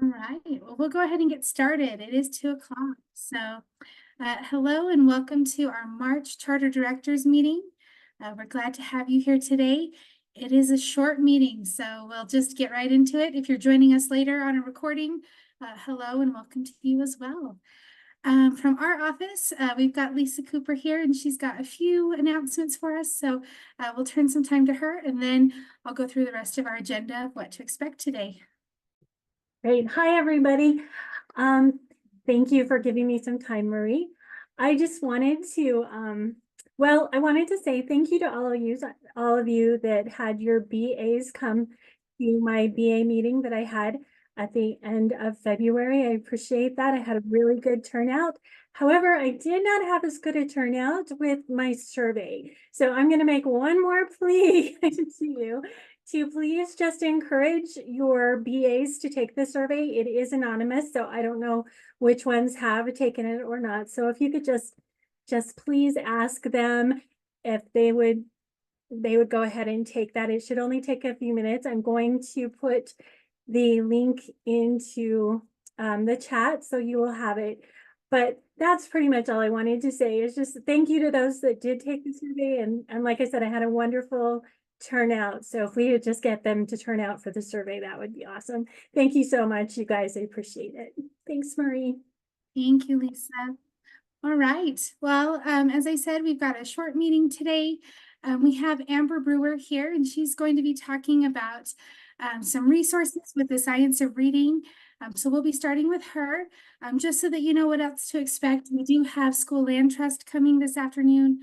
All right, well, we'll go ahead and get started. It is 2 o'clock. Hello and welcome to our March Charter Directors meeting. We're glad to have you here today. It is a short meeting, so we'll just get right into it. If you're joining us later on a recording, hello and welcome to you as well. From our office, we've got Lisa Cooper here, and she's got a few announcements for us. So we'll turn some time to her, and then I'll go through the rest of our agenda of what to expect today. Great. Hi, everybody. Thank you for giving me some time, Marie. I just wanted to, I wanted to say thank you to all of you that had your BAs come to my BA meeting that I had at the end of February. I appreciate that. I had a really good turnout. However, I did not have as good a turnout with my survey. So I'm going to make one more plea to you to please just encourage your BAs to take the survey. It is anonymous, so I don't know which ones have taken it or not. So if you could just please ask them if they would go ahead and take that. It should only take a few minutes. I'm going to put the link into the chat so you will have it. But that's pretty much all I wanted to say, is just thank you to those that did take the survey. And like I said, I had a wonderful turnout. So if we could just get them to turn out for the survey, that would be awesome. Thank you so much, you guys. I appreciate it. Thanks, Marie. Thank you, Lisa. All right. Well, as I said, we've got a short meeting today. We have Amber Brewer here, and she's going to be talking about some resources with the science of reading. So we'll be starting with her, just so that you know what else to expect. We do have School Land Trust coming this afternoon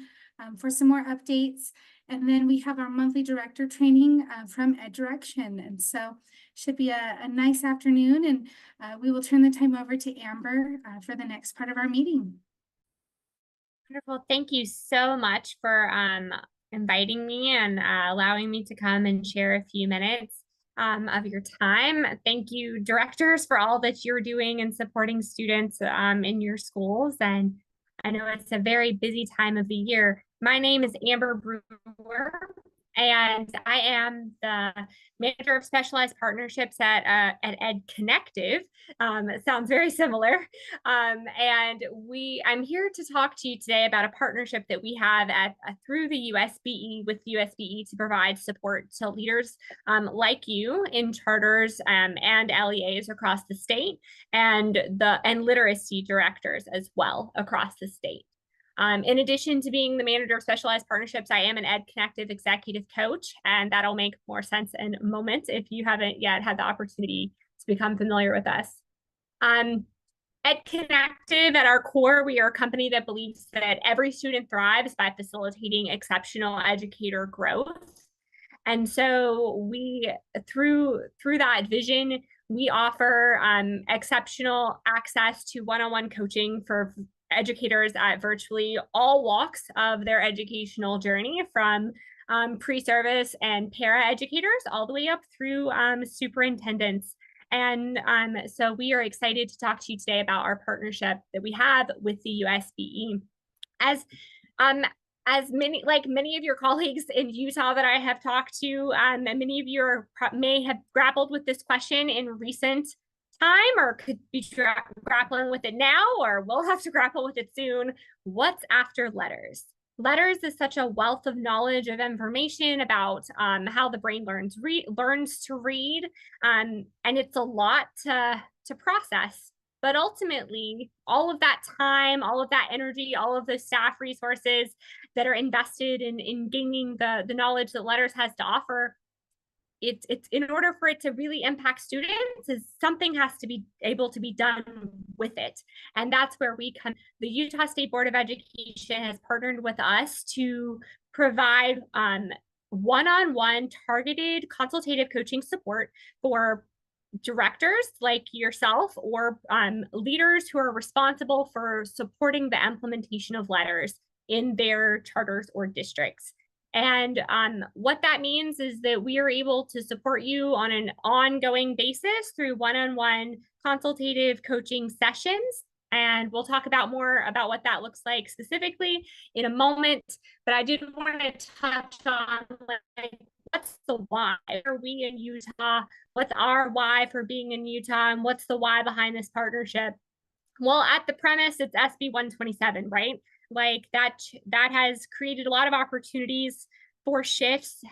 for some more updates. And then we have our monthly director training from EdDirection. And so should be a nice afternoon. And we will turn the time over to Amber for the next part of our meeting. Wonderful. Thank you so much for inviting me and allowing me to come and share a few minutes of your time. Thank you, directors, for all that you're doing and supporting students in your schools. And I know it's a very busy time of the year. My name is Amber Brewer, and I am the manager of specialized partnerships at EdConnective. It sounds very similar. And I'm here to talk to you today about a partnership that we have through the USBE with USBE to provide support to leaders like you in charters and LEAs across the state, and literacy directors as well across the state. In addition to being the manager of specialized partnerships, I am an EdConnective executive coach, and that'll make more sense in a moment if you haven't yet had the opportunity to become familiar with us. EdConnective, at our core, we are a company that believes that every student thrives by facilitating exceptional educator growth. And so we, through that vision, we offer exceptional access to one-on-one coaching for educators at virtually all walks of their educational journey, from pre-service and para-educators all the way up through superintendents. And so we are excited to talk to you today about our partnership that we have with the USBE. As many of your colleagues in Utah that I have talked to, many of you may have grappled with this question in recent time, or could be grappling with it now, or will have to grapple with it soon. What's after letters? Letters is such a wealth of knowledge, of information about how the brain learns to read, and it's a lot to process. But ultimately, all of that time, all of that energy, all of those staff resources that are invested in gaining the knowledge that Letters has to offer, it's in order for it to really impact students, is something has to be able to be done with it. And that's where we come. The Utah State Board of Education has partnered with us to provide one-on-one targeted consultative coaching support for directors like yourself, or leaders who are responsible for supporting the implementation of Letters in their charters or districts. And what that means is that we are able to support you on an ongoing basis through one-on-one consultative coaching sessions. And we'll talk about more about what that looks like specifically in a moment. But I did want to touch on what's the why? Are we in Utah? What's our why for being in Utah? And what's the why behind this partnership? Well, at the premise, it's SB 127, right? Like that has created a lot of opportunities for shifts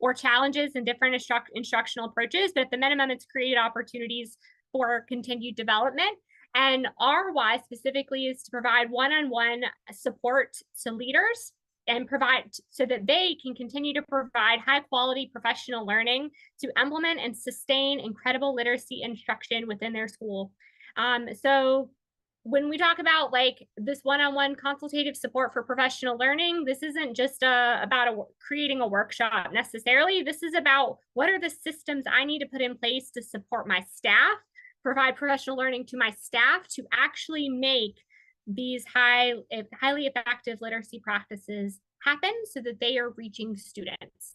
or challenges in different instructional approaches, but at the minimum, it's created opportunities for continued development. And our why specifically is to provide one-on-one support to leaders and provide so that they can continue to provide high quality professional learning to implement and sustain incredible literacy instruction within their school. So when we talk about like this one-on-one consultative support for professional learning, this isn't just about creating a workshop necessarily. This is about what are the systems I need to put in place to support my staff, provide professional learning to my staff to actually make these highly effective literacy practices happen so that they are reaching students.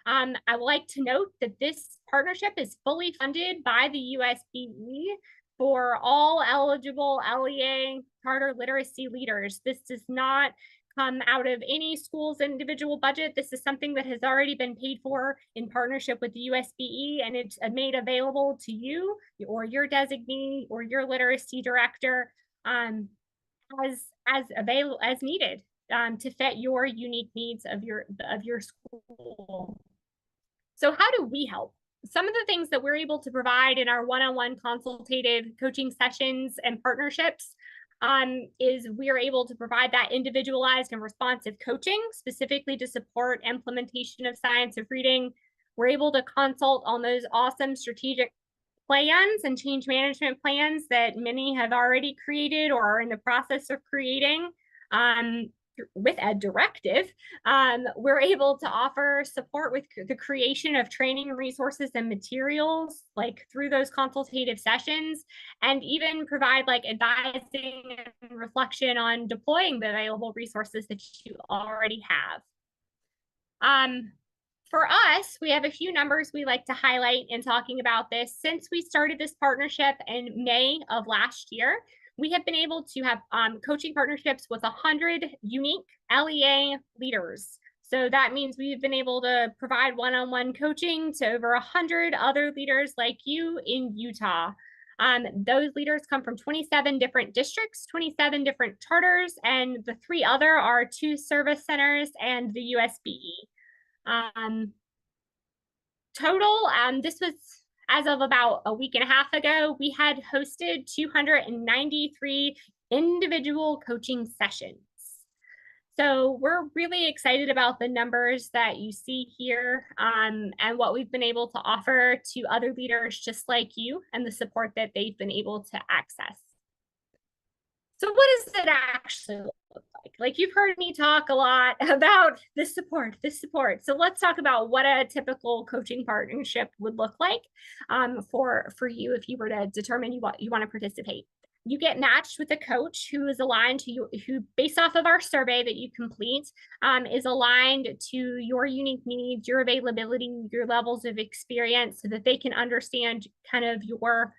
I would like to note that this partnership is fully funded by the USBE for all eligible LEA charter literacy leaders. This does not come out of any school's individual budget. This is something that has already been paid for in partnership with the USBE, and it's made available to you or your designee or your literacy director as needed to fit your unique needs of your school. So how do we help? Some of the things that we're able to provide in our one-on-one consultative coaching sessions and partnerships is we are able to provide that individualized and responsive coaching specifically to support implementation of science of reading. We're able to consult on those awesome strategic plans and change management plans that many have already created or are in the process of creating. With a directive, we're able to offer support with the creation of training resources and materials, like through those consultative sessions, and even provide like advising and reflection on deploying the available resources that you already have. For us, we have a few numbers we like to highlight in talking about this. Since we started this partnership in May of last year, we have been able to have coaching partnerships with 100 unique LEA leaders. So that means we've been able to provide one-on-one coaching to over 100 other leaders like you in Utah. Those leaders come from 27 different districts, 27 different charters, and the 3 other are 2 service centers and the USBE. Total, this was as of about a week and a half ago, we had hosted 293 individual coaching sessions. So we're really excited about the numbers that you see here and what we've been able to offer to other leaders just like you and the support that they've been able to access. So what does it actually look like? Like you've heard me talk a lot about this support. So let's talk about what a typical coaching partnership would look like for you if you were to determine you want to participate. You get matched with a coach who is aligned to you, who based off of our survey that you complete is aligned to your unique needs, your availability, your levels of experience so that they can understand kind of your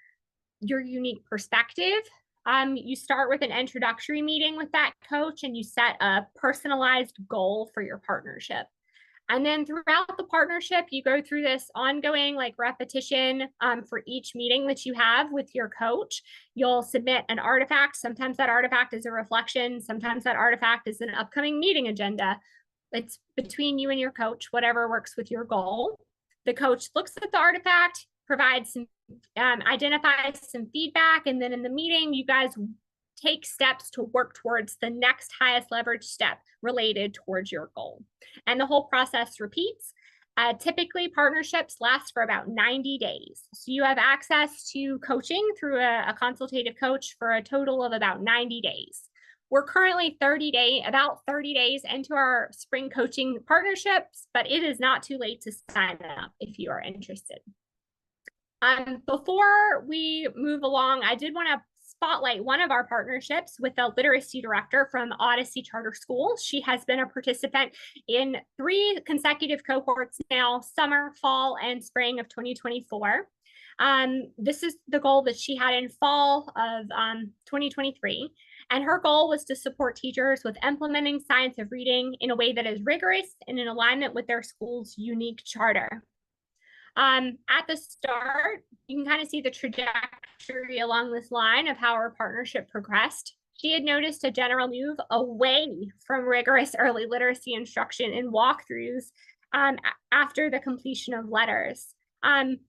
unique perspective. You start with an introductory meeting with that coach and you set a personalized goal for your partnership. And then throughout the partnership, you go through this ongoing like repetition for each meeting that you have with your coach. You'll submit an artifact. Sometimes that artifact is a reflection. Sometimes that artifact is an upcoming meeting agenda. It's between you and your coach, whatever works with your goal. The coach looks at the artifact, provides some identifies some feedback, and then in the meeting you guys take steps to work towards the next highest leverage step related towards your goal, and the whole process repeats. Typically partnerships last for about 90 days, so you have access to coaching through a consultative coach for a total of about 90 days. We're currently about 30 days into our spring coaching partnerships, but it is not too late to sign up if you are interested. Before we move along, I did want to spotlight one of our partnerships with a literacy director from Odyssey Charter School. She has been a participant in 3 consecutive cohorts now, summer, fall, and spring of 2024. This is the goal that she had in fall of 2023. And her goal was to support teachers with implementing science of reading in a way that is rigorous and in alignment with their school's unique charter. At the start, you can kind of see the trajectory along this line of how our partnership progressed. She had noticed a general move away from rigorous early literacy instruction and walkthroughs after the completion of letters.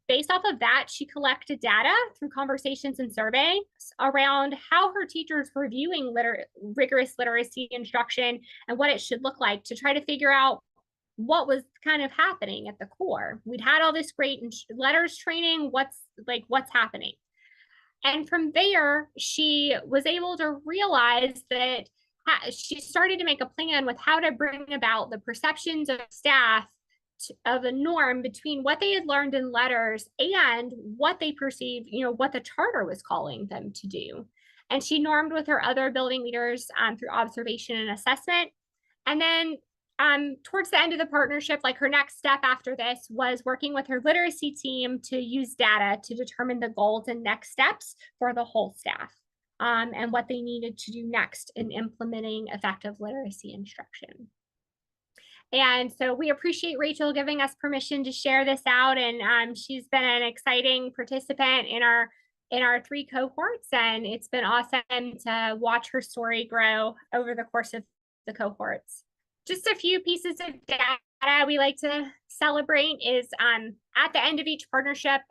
Based off of that, she collected data through conversations and surveys around how her teachers were viewing rigorous literacy instruction and what it should look like to try to figure out what was kind of happening at the core. We'd had all this great letters training. What's happening? And from there, she was able to realize that she started to make a plan with how to bring about the perceptions of staff of a norm between what they had learned in letters and what they perceived, what the charter was calling them to do. And she normed with her other building leaders through observation and assessment. And then towards the end of the partnership, like her next step after this was working with her literacy team to use data to determine the goals and next steps for the whole staff and what they needed to do next in implementing effective literacy instruction. And so we appreciate Rachel giving us permission to share this out. And she's been an exciting participant in our 3 cohorts. And it's been awesome to watch her story grow over the course of the cohorts. Just a few pieces of data we like to celebrate is at the end of each partnership,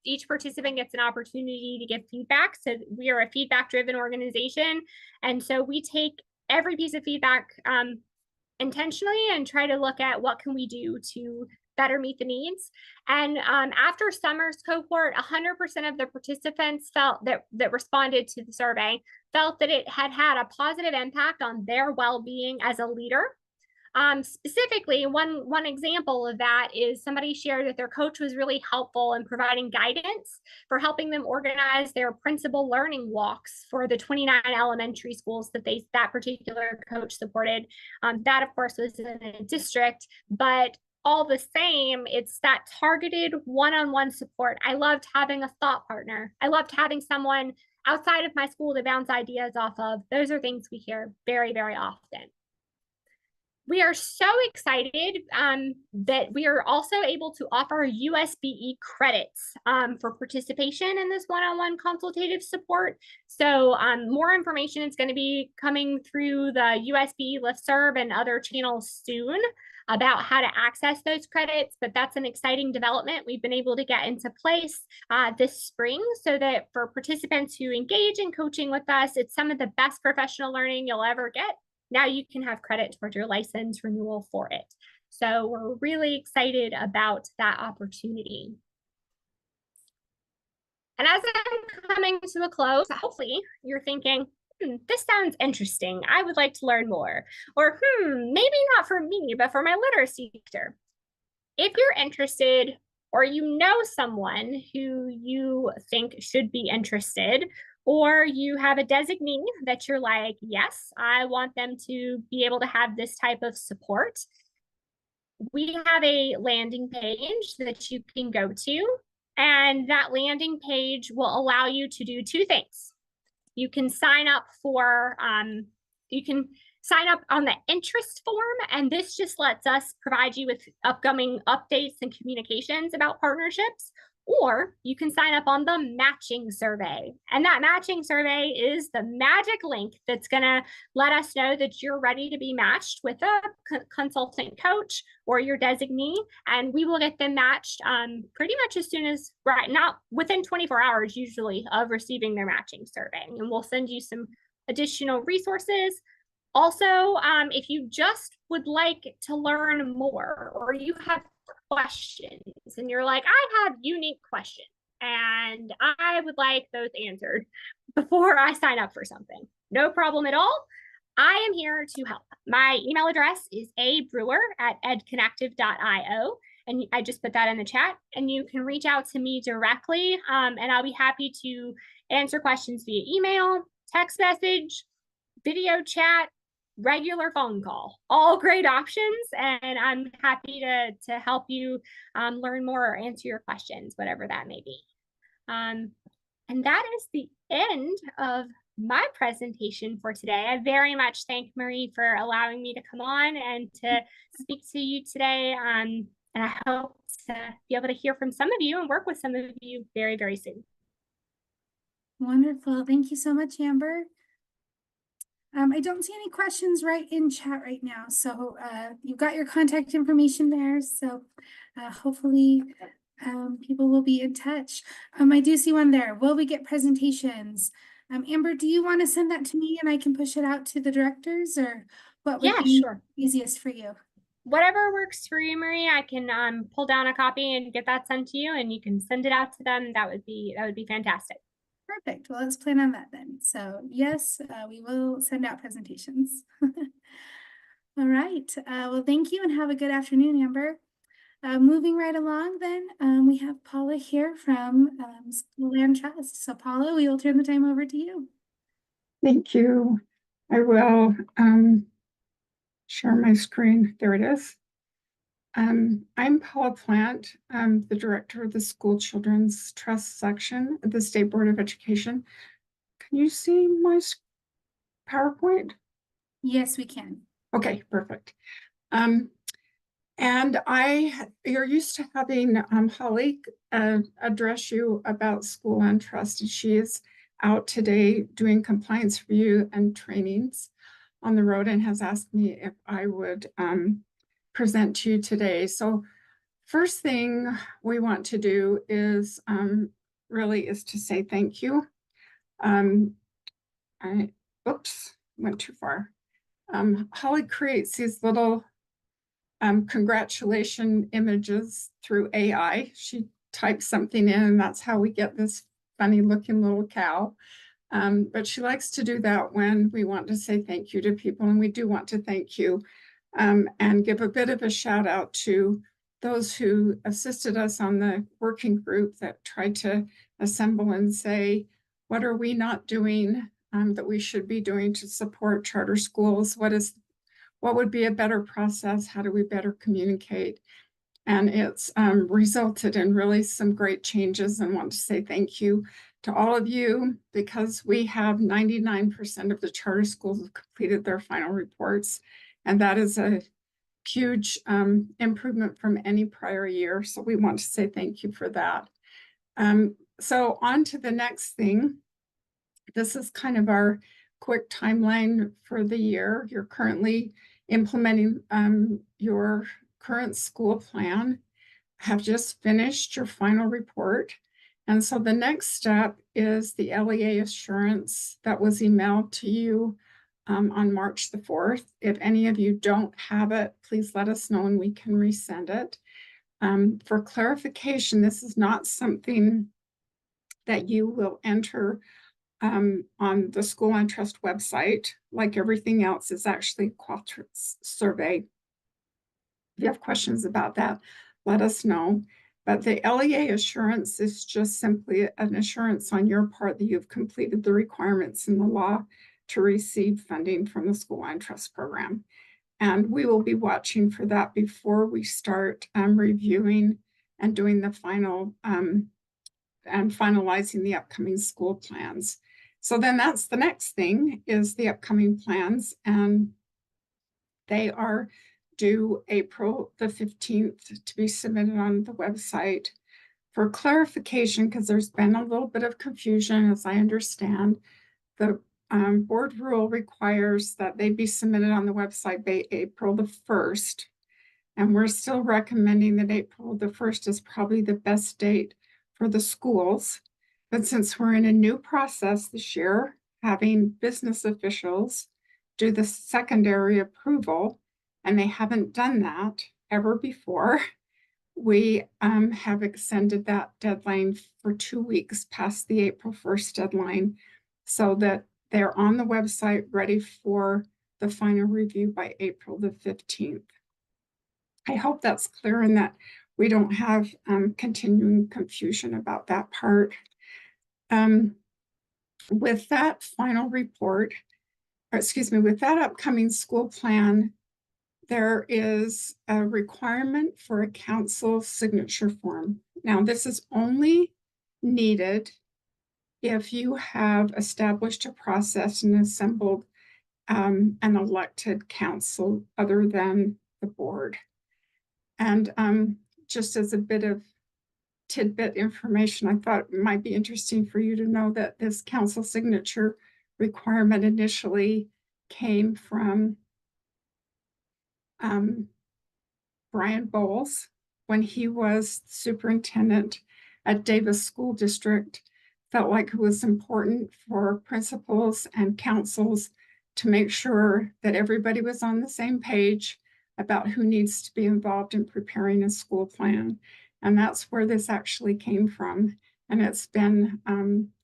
each participant gets an opportunity to give feedback. So we are a feedback-driven organization. And so we take every piece of feedback intentionally and try to look at what can we do to better meet the needs. And after summer's cohort, 100% of the participants felt that responded to the survey felt that it had had a positive impact on their well-being as a leader. Specifically, one example of that is somebody shared that their coach was really helpful in providing guidance for helping them organize their principal learning walks for the 29 elementary schools that particular coach supported. That, of course, was in a district, but all the same, it's that targeted one-on-one support. I loved having a thought partner. I loved having someone outside of my school to bounce ideas off of. Those are things we hear very, very often. We are so excited that we are also able to offer USBE credits for participation in this one-on-one consultative support. So more information is going to be coming through the USBE listserv and other channels soon about how to access those credits, but that's an exciting development we've been able to get into place this spring so that for participants who engage in coaching with us, it's some of the best professional learning you'll ever get. Now you can have credit towards your license renewal for it. So we're really excited about that opportunity. And as I'm coming to a close, hopefully you're thinking, this sounds interesting. I would like to learn more. Or, maybe not for me, but for my literacy teacher. If you're interested or you know someone who you think should be interested, or you have a designee that you're like, yes, I want them to be able to have this type of support, we have a landing page that you can go to. And that landing page will allow you to do 2 things. You can sign up on the interest form, and this just lets us provide you with upcoming updates and communications about partnerships, or you can sign up on the matching survey. And that matching survey is the magic link that's going to let us know that you're ready to be matched with a consultant coach or your designee, and we will get them matched pretty much as soon as, not within 24 hours usually of receiving their matching survey. And we'll send you some additional resources. Also, if you just would like to learn more or you have questions and you're like, I have unique questions and I would like those answered before I sign up for something, no problem at all. I am here to help. My email address is abrewer@edconnective.io, and I just put that in the chat, and you can reach out to me directly, and I'll be happy to answer questions via email, text message, video chat, regular phone call, all great options. And I'm happy to help you learn more or answer your questions, whatever that may be. And that is the end of my presentation for today. I very much thank Marie for allowing me to come on and to speak to you today. And I hope to be able to hear from some of you and work with some of you very, very soon. Wonderful. Thank you so much, Amber. I don't see any questions right in chat right now. So you've got your contact information there. So hopefully people will be in touch. I do see one there. Will we get presentations? Amber, do you want to send that to me and I can push it out to the directors, or what would Yeah, be sure. easiest for you? Whatever works for you, Marie. I can pull down a copy and get that sent to you, and you can send it out to them. That would be fantastic. Perfect. Well, let's plan on that then. So yes, we will send out presentations. All right. Well, thank you and have a good afternoon, Amber. Moving right along then, we have Paula here from School Land Trust. So Paula, we will turn the time over to you. Thank you. I will share my screen. There it is. I'm Paula Plant. I'm the director of the School Children's Trust section at the State Board of Education. Can you see my PowerPoint? Yes, we can. Okay, perfect. And you're used to having Holly address you about School Land Trust, and she is out today doing compliance review and trainings on the road and has asked me if I would present to you today. So first thing we want to do is really is to say thank you. Oops, went too far. Holly creates these little congratulation images through AI. She types something in and that's how we get this funny looking little cow. But she likes to do that when we want to say thank you to people, and we do want to thank you and give a bit of a shout out to those who assisted us on the working group that tried to assemble and say, what are we not doing that we should be doing to support charter schools? What would be a better process? How do we better communicate? And it's resulted in really some great changes, and want to say thank you to all of you, because we have 99% of the charter schools have completed their final reports. And that is a huge improvement from any prior year. So we want to say thank you for that. So on to the next thing. This is kind of our quick timeline for the year. You're currently implementing your current school plan, have just finished your final report. And so the next step is the LEA assurance that was emailed to you on March the 4th. If any of you don't have it, please let us know and we can resend it. For clarification, this is not something that you will enter on the School Land Trust website. Like everything else, is actually Qualtrics survey. If you have questions about that, let us know. But the LEA assurance is just simply an assurance on your part that you've completed the requirements in the law to receive funding from the School Land Trust program. And we will be watching for that before we start reviewing and doing the final and finalizing the upcoming school plans. So then that's the next thing, is the upcoming plans, and they are due April the 15th to be submitted on the website. For clarification, because there's been a little bit of confusion, as I understand, the board rule requires that they be submitted on the website by April the 1st. And we're still recommending that April the 1st is probably the best date for the schools. But since we're in a new process this year, having business officials do the secondary approval, and they haven't done that ever before, we have extended that deadline for 2 weeks past the April 1st deadline, so that they're on the website ready for the final review by April the 15th. I hope that's clear and that we don't have continuing confusion about that part. With that final report, with that upcoming school plan, there is a requirement for a council signature form. Now, this is only needed if you have established a process and assembled an elected council other than the board. And just as a bit of tidbit information, I thought it might be interesting for you to know that this council signature requirement initially came from Brian Bowles when he was superintendent at Davis School District. Felt like it was important for principals and councils to make sure that everybody was on the same page about who needs to be involved in preparing a school plan. And that's where this actually came from. And it's been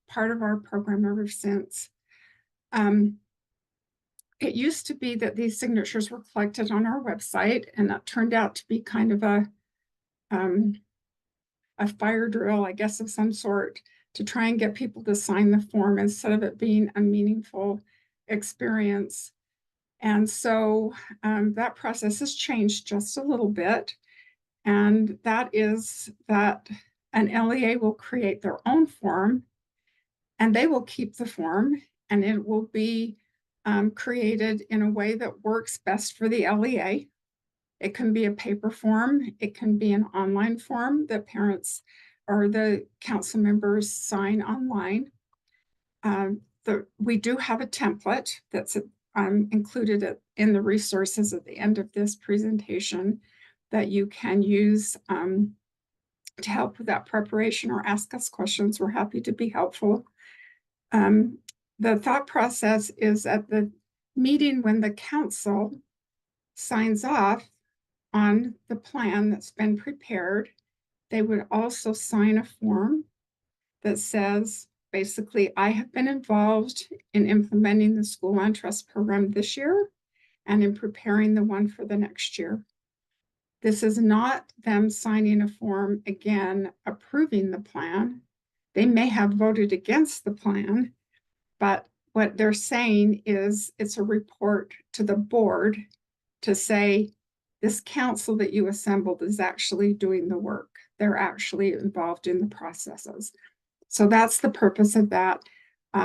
part of our program ever since. It used to be that these signatures were collected on our website, and that turned out to be kind of a fire drill, I guess, of some sort, to try and get people to sign the form instead of it being a meaningful experience. And so that process has changed just a little bit. And that is that an LEA will create their own form, and they will keep the form, and it will be created in a way that works best for the LEA. It can be a paper form. It can be an online form that parents or the council members sign online. We do have a template that's included in the resources at the end of this presentation that you can use to help with that preparation or ask us questions. We're happy to be helpful. The thought process is at the meeting when the council signs off on the plan that's been prepared, they would also sign a form that says, basically, I have been involved in implementing the School Land Trust program this year and in preparing the one for the next year. This is not them signing a form again, approving the plan. They may have voted against the plan, but what they're saying is it's a report to the board to say, this council that you assembled is actually doing the work. They're actually involved in the processes. So that's the purpose of that.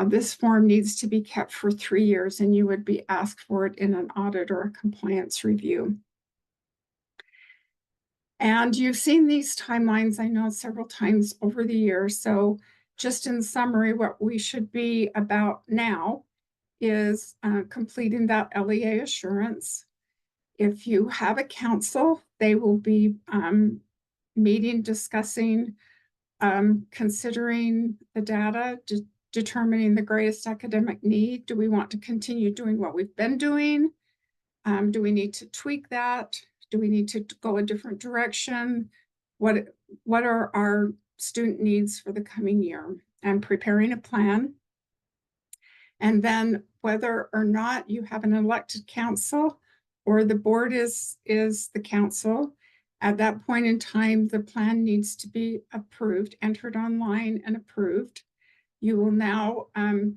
This form needs to be kept for 3 years, and you would be asked for it in an audit or a compliance review. And you've seen these timelines, I know, several times over the years. So just in summary, what we should be about now is completing that LEA assurance. If you have a council, they will be meeting, discussing, considering the data, determining the greatest academic need. Do we want to continue doing what we've been doing? Do we need to tweak that? Do we need to go a different direction? What are our student needs for the coming year? And preparing a plan. And then whether or not you have an elected council or the board is the council, at that point in time, the plan needs to be approved, entered online and approved. You will now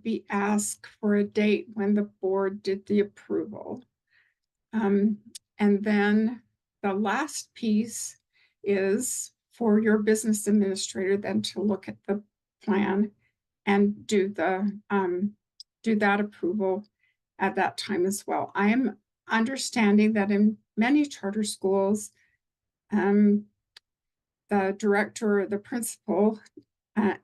be asked for a date when the board did the approval. And then the last piece is for your business administrator then to look at the plan and do that approval at that time as well. I am understanding that in many charter schools, the director or the principal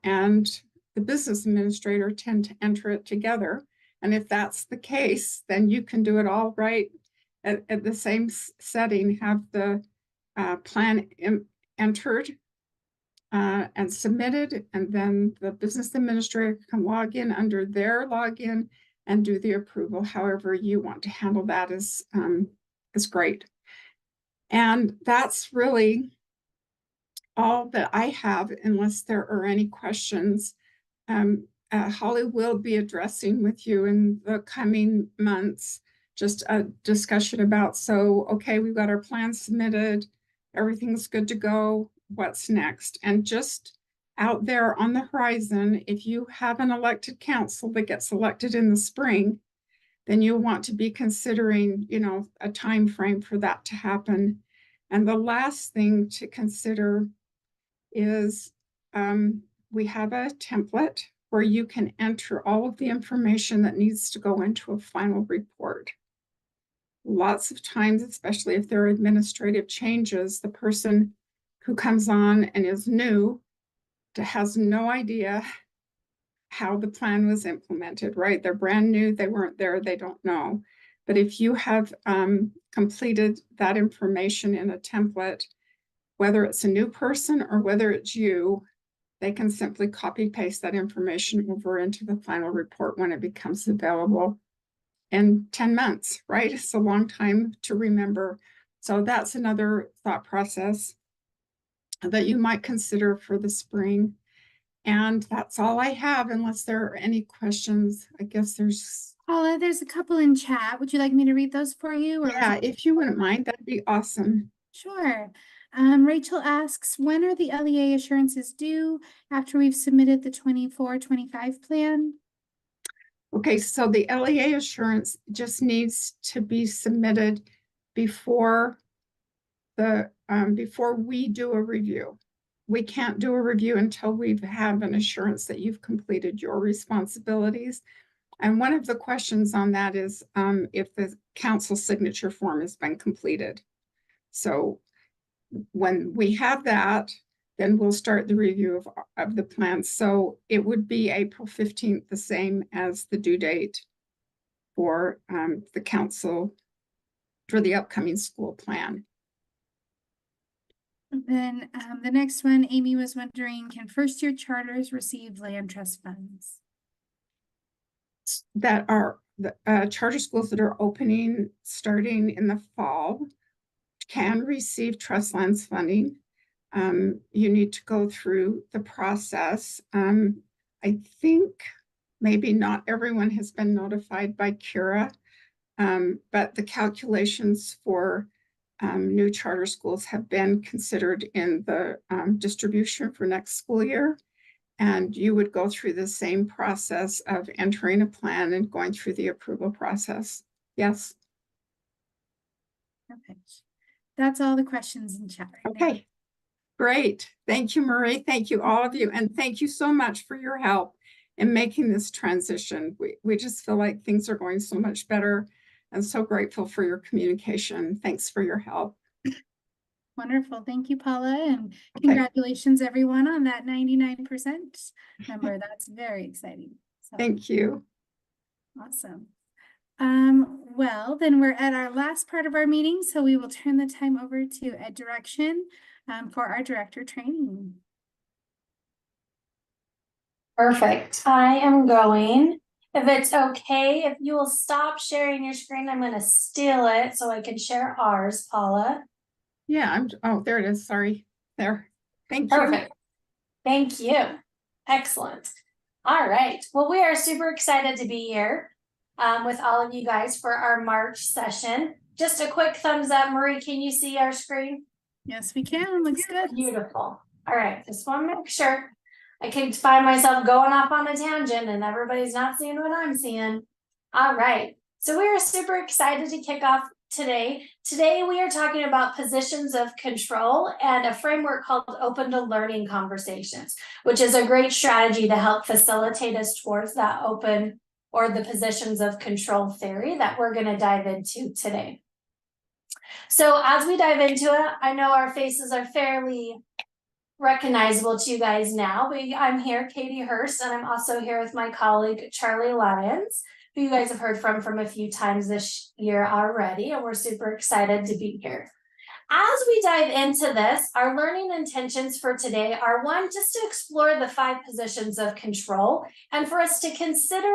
and the business administrator tend to enter it together. And if that's the case, then you can do it all right at the same setting, have the plan entered and submitted, and then the business administrator can log in under their login and do the approval. However you want to handle that is great. And that's really all that I have, unless there are any questions. Holly will be addressing with you in the coming months, just a discussion about, so, okay, we've got our plan submitted, everything's good to go, what's next? And just out there on the horizon, if you have an elected council that gets elected in the spring, then you'll want to be considering, a time frame for that to happen. And the last thing to consider is we have a template where you can enter all of the information that needs to go into a final report. Lots of times, especially if there are administrative changes, the person who comes on and is new has no idea how the plan was implemented, right? They're brand new, they weren't there, they don't know. But if you have completed that information in a template, whether it's a new person or whether it's you, they can simply copy paste that information over into the final report when it becomes available in 10 months, right? It's a long time to remember. So that's another thought process that you might consider for the spring. And that's all I have, unless there are any questions. I guess there's... Paula, there's a couple in chat. Would you like me to read those for you? Or Yeah, if you wouldn't mind, that'd be awesome. Sure. Rachel asks, when are the LEA assurances due after we've submitted the 24-25 plan? Okay, so the LEA assurance just needs to be submitted before we do a review. We can't do a review until we have an assurance that you've completed your responsibilities. And one of the questions on that is if the council signature form has been completed. So when we have that, then we'll start the review of the plan. So it would be April 15th, the same as the due date for the council for the upcoming school plan. Then the next one, Amy was wondering, can first-year charters receive land trust funds? That are the charter schools that are opening starting in the fall can receive trust lands funding. You need to go through the process. I think maybe not everyone has been notified by Kira, but the calculations for new charter schools have been considered in the distribution for next school year. And you would go through the same process of entering a plan and going through the approval process. Yes. Perfect. That's all the questions in chat right now. Okay. Great. Thank you, Marie. Thank you, all of you. And thank you so much for your help in making this transition. We just feel like things are going so much better, and so grateful for your communication. Thanks for your help. Wonderful. Thank you, Paula. And congratulations, everyone, on that 99% number. That's very exciting. So, thank you. Awesome. Well, then we're at our last part of our meeting, so we will turn the time over to Ed Direction for our director training. Perfect. I am going, if it's okay, if you will stop sharing your screen, I'm going to steal it so I can share ours, Paula. Yeah, oh, there it is. Sorry. There. Thank you. Perfect. Thank you. Excellent. All right. Well, we are super excited to be here with all of you guys for our March session. Just a quick thumbs up. Marie, can you see our screen? Yes, we can. Looks good. Beautiful. All right. Just want to make sure. I can find myself going off on a tangent and everybody's not seeing what I'm seeing. All right. So we are super excited to kick off today. Today we are talking about positions of control and a framework called Open to Learning Conversations, which is a great strategy to help facilitate us towards that open or the positions of control theory that we're going to dive into today. So as we dive into it, I know our faces are fairly recognizable to you guys now, but I'm here, Katie Hurst, and I'm also here with my colleague, Charlie Lyons, who you guys have heard from a few times this year already, and we're super excited to be here. As we dive into this, our learning intentions for today are one, just to explore the 5 positions of control, and for us to consider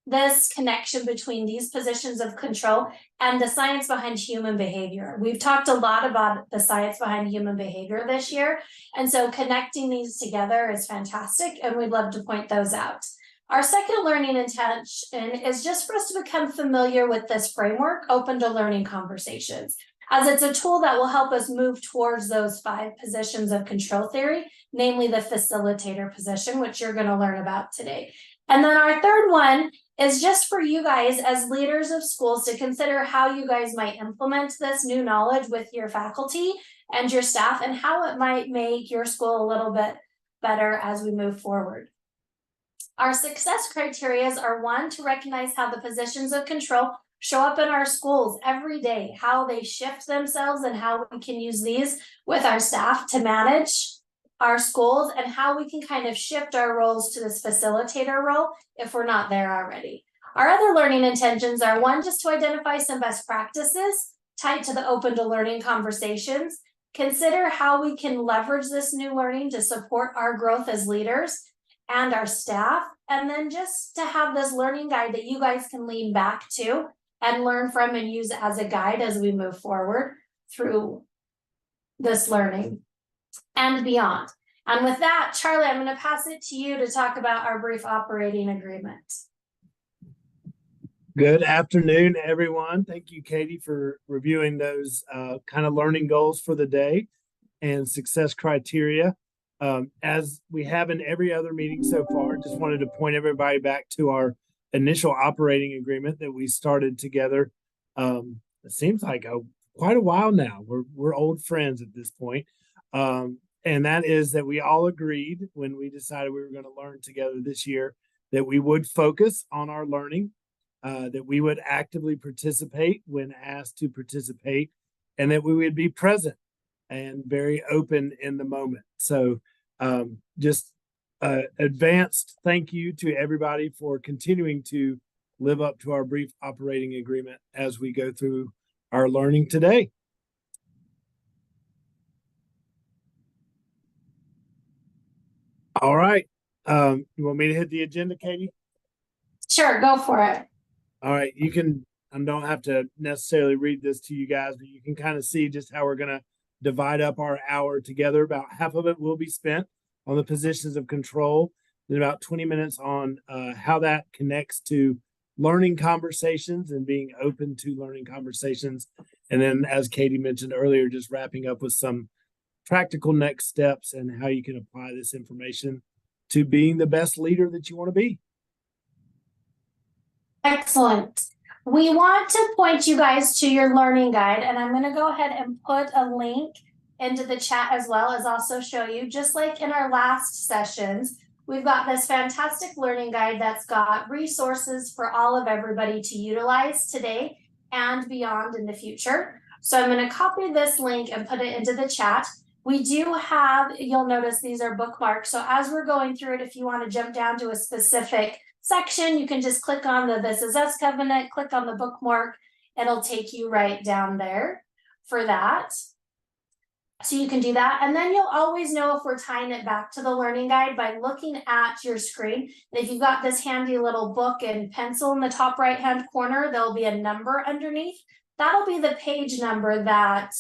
this connection between these positions of control and the science behind human behavior. We've talked a lot about the science behind human behavior this year, and so connecting these together is fantastic, and we'd love to point those out. Our second learning intention is just for us to become familiar with this framework, Open to Learning Conversations, as it's a tool that will help us move towards those 5 positions of control theory, namely the facilitator position, which you're going to learn about today. And then our third one is just for you guys as leaders of schools to consider how you guys might implement this new knowledge with your faculty and your staff, and how it might make your school a little bit better as we move forward. Our success criteria are one, to recognize how the positions of control show up in our schools every day, how they shift themselves and how we can use these with our staff to manage our schools, and how we can kind of shift our roles to this facilitator role if we're not there already. Our other learning intentions are one, just to identify some best practices tied to the open to learning conversations, consider how we can leverage this new learning to support our growth as leaders and our staff, and then just to have this learning guide that you guys can lean back to and learn from and use as a guide as we move forward through this learning and beyond. And with that, Charlie, I'm going to pass it to you to talk about our brief operating agreement. Good afternoon, everyone. Thank you, Katie, for reviewing those kind of learning goals for the day and success criteria. As we have in every other meeting so far, just wanted to point everybody back to our initial operating agreement that we started together. It seems like quite a while now. We're old friends at this point. And that is that we all agreed when we decided we were going to learn together this year that we would focus on our learning, that we would actively participate when asked to participate, and that we would be present and very open in the moment. So just advanced thank you to everybody for continuing to live up to our brief operating agreement as we go through our learning today. All right. You want me to hit the agenda, Katie? Sure, go for it. All right. You can, I don't have to necessarily read this to you guys, but you can kind of see just how we're going to divide up our hour together. About half of it will be spent on the positions of control, then about 20 minutes on how that connects to learning conversations and being open to learning conversations. And then, as Katie mentioned earlier, just wrapping up with some practical next steps and how you can apply this information to being the best leader that you want to be. Excellent. We want to point you guys to your learning guide, and I'm going to go ahead and put a link into the chat as well as also show you, just like in our last sessions, we've got this fantastic learning guide that's got resources for all of everybody to utilize today and beyond in the future. So I'm going to copy this link and put it into the chat. We do have, you'll notice these are bookmarks. So as we're going through it, if you want to jump down to a specific section, you can just click on the This Is Us covenant, click on the bookmark. It'll take you right down there for that. So you can do that. And then you'll always know if we're tying it back to the learning guide by looking at your screen. And if you've got this handy little book and pencil in the top right-hand corner, there'll be a number underneath. That'll be the page number that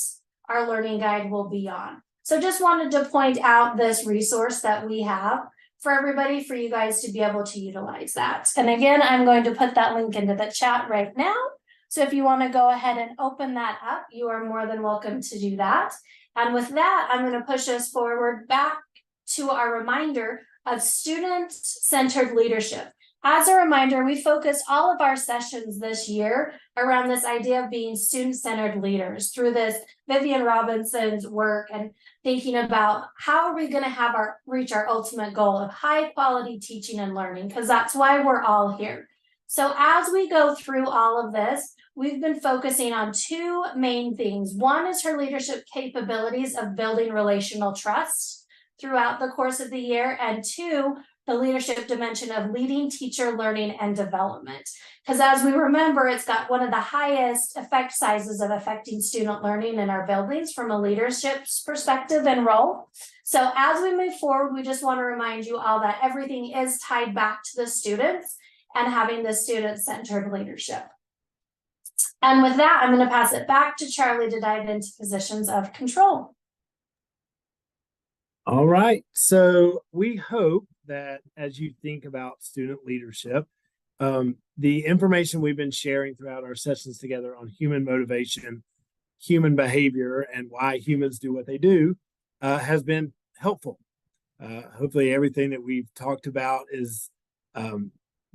our learning guide will be on. So just wanted to point out this resource that we have for everybody, for you guys to be able to utilize that. And again, I'm going to put that link into the chat right now. So if you want to go ahead and open that up, you are more than welcome to do that. And with that, I'm going to push us forward back to our reminder of student-centered leadership. As a reminder, we focused all of our sessions this year around this idea of being student-centered leaders through this Vivian Robinson's work and thinking about how are we going to reach our ultimate goal of high quality teaching and learning, because that's why we're all here. So as we go through all of this, we've been focusing on two main things. One is her leadership capabilities of building relational trust throughout the course of the year, and two, the leadership dimension of leading teacher learning and development. Because as we remember, it's got one of the highest effect sizes of affecting student learning in our buildings from a leadership perspective and role. So as we move forward, we just want to remind you all that everything is tied back to the students and having the student-centered leadership. And with that, I'm going to pass it back to Charlie to dive into positions of control. All right. So we hope that as you think about student leadership, the information we've been sharing throughout our sessions together on human motivation, human behavior, and why humans do what they do has been helpful. Hopefully everything that we've talked about is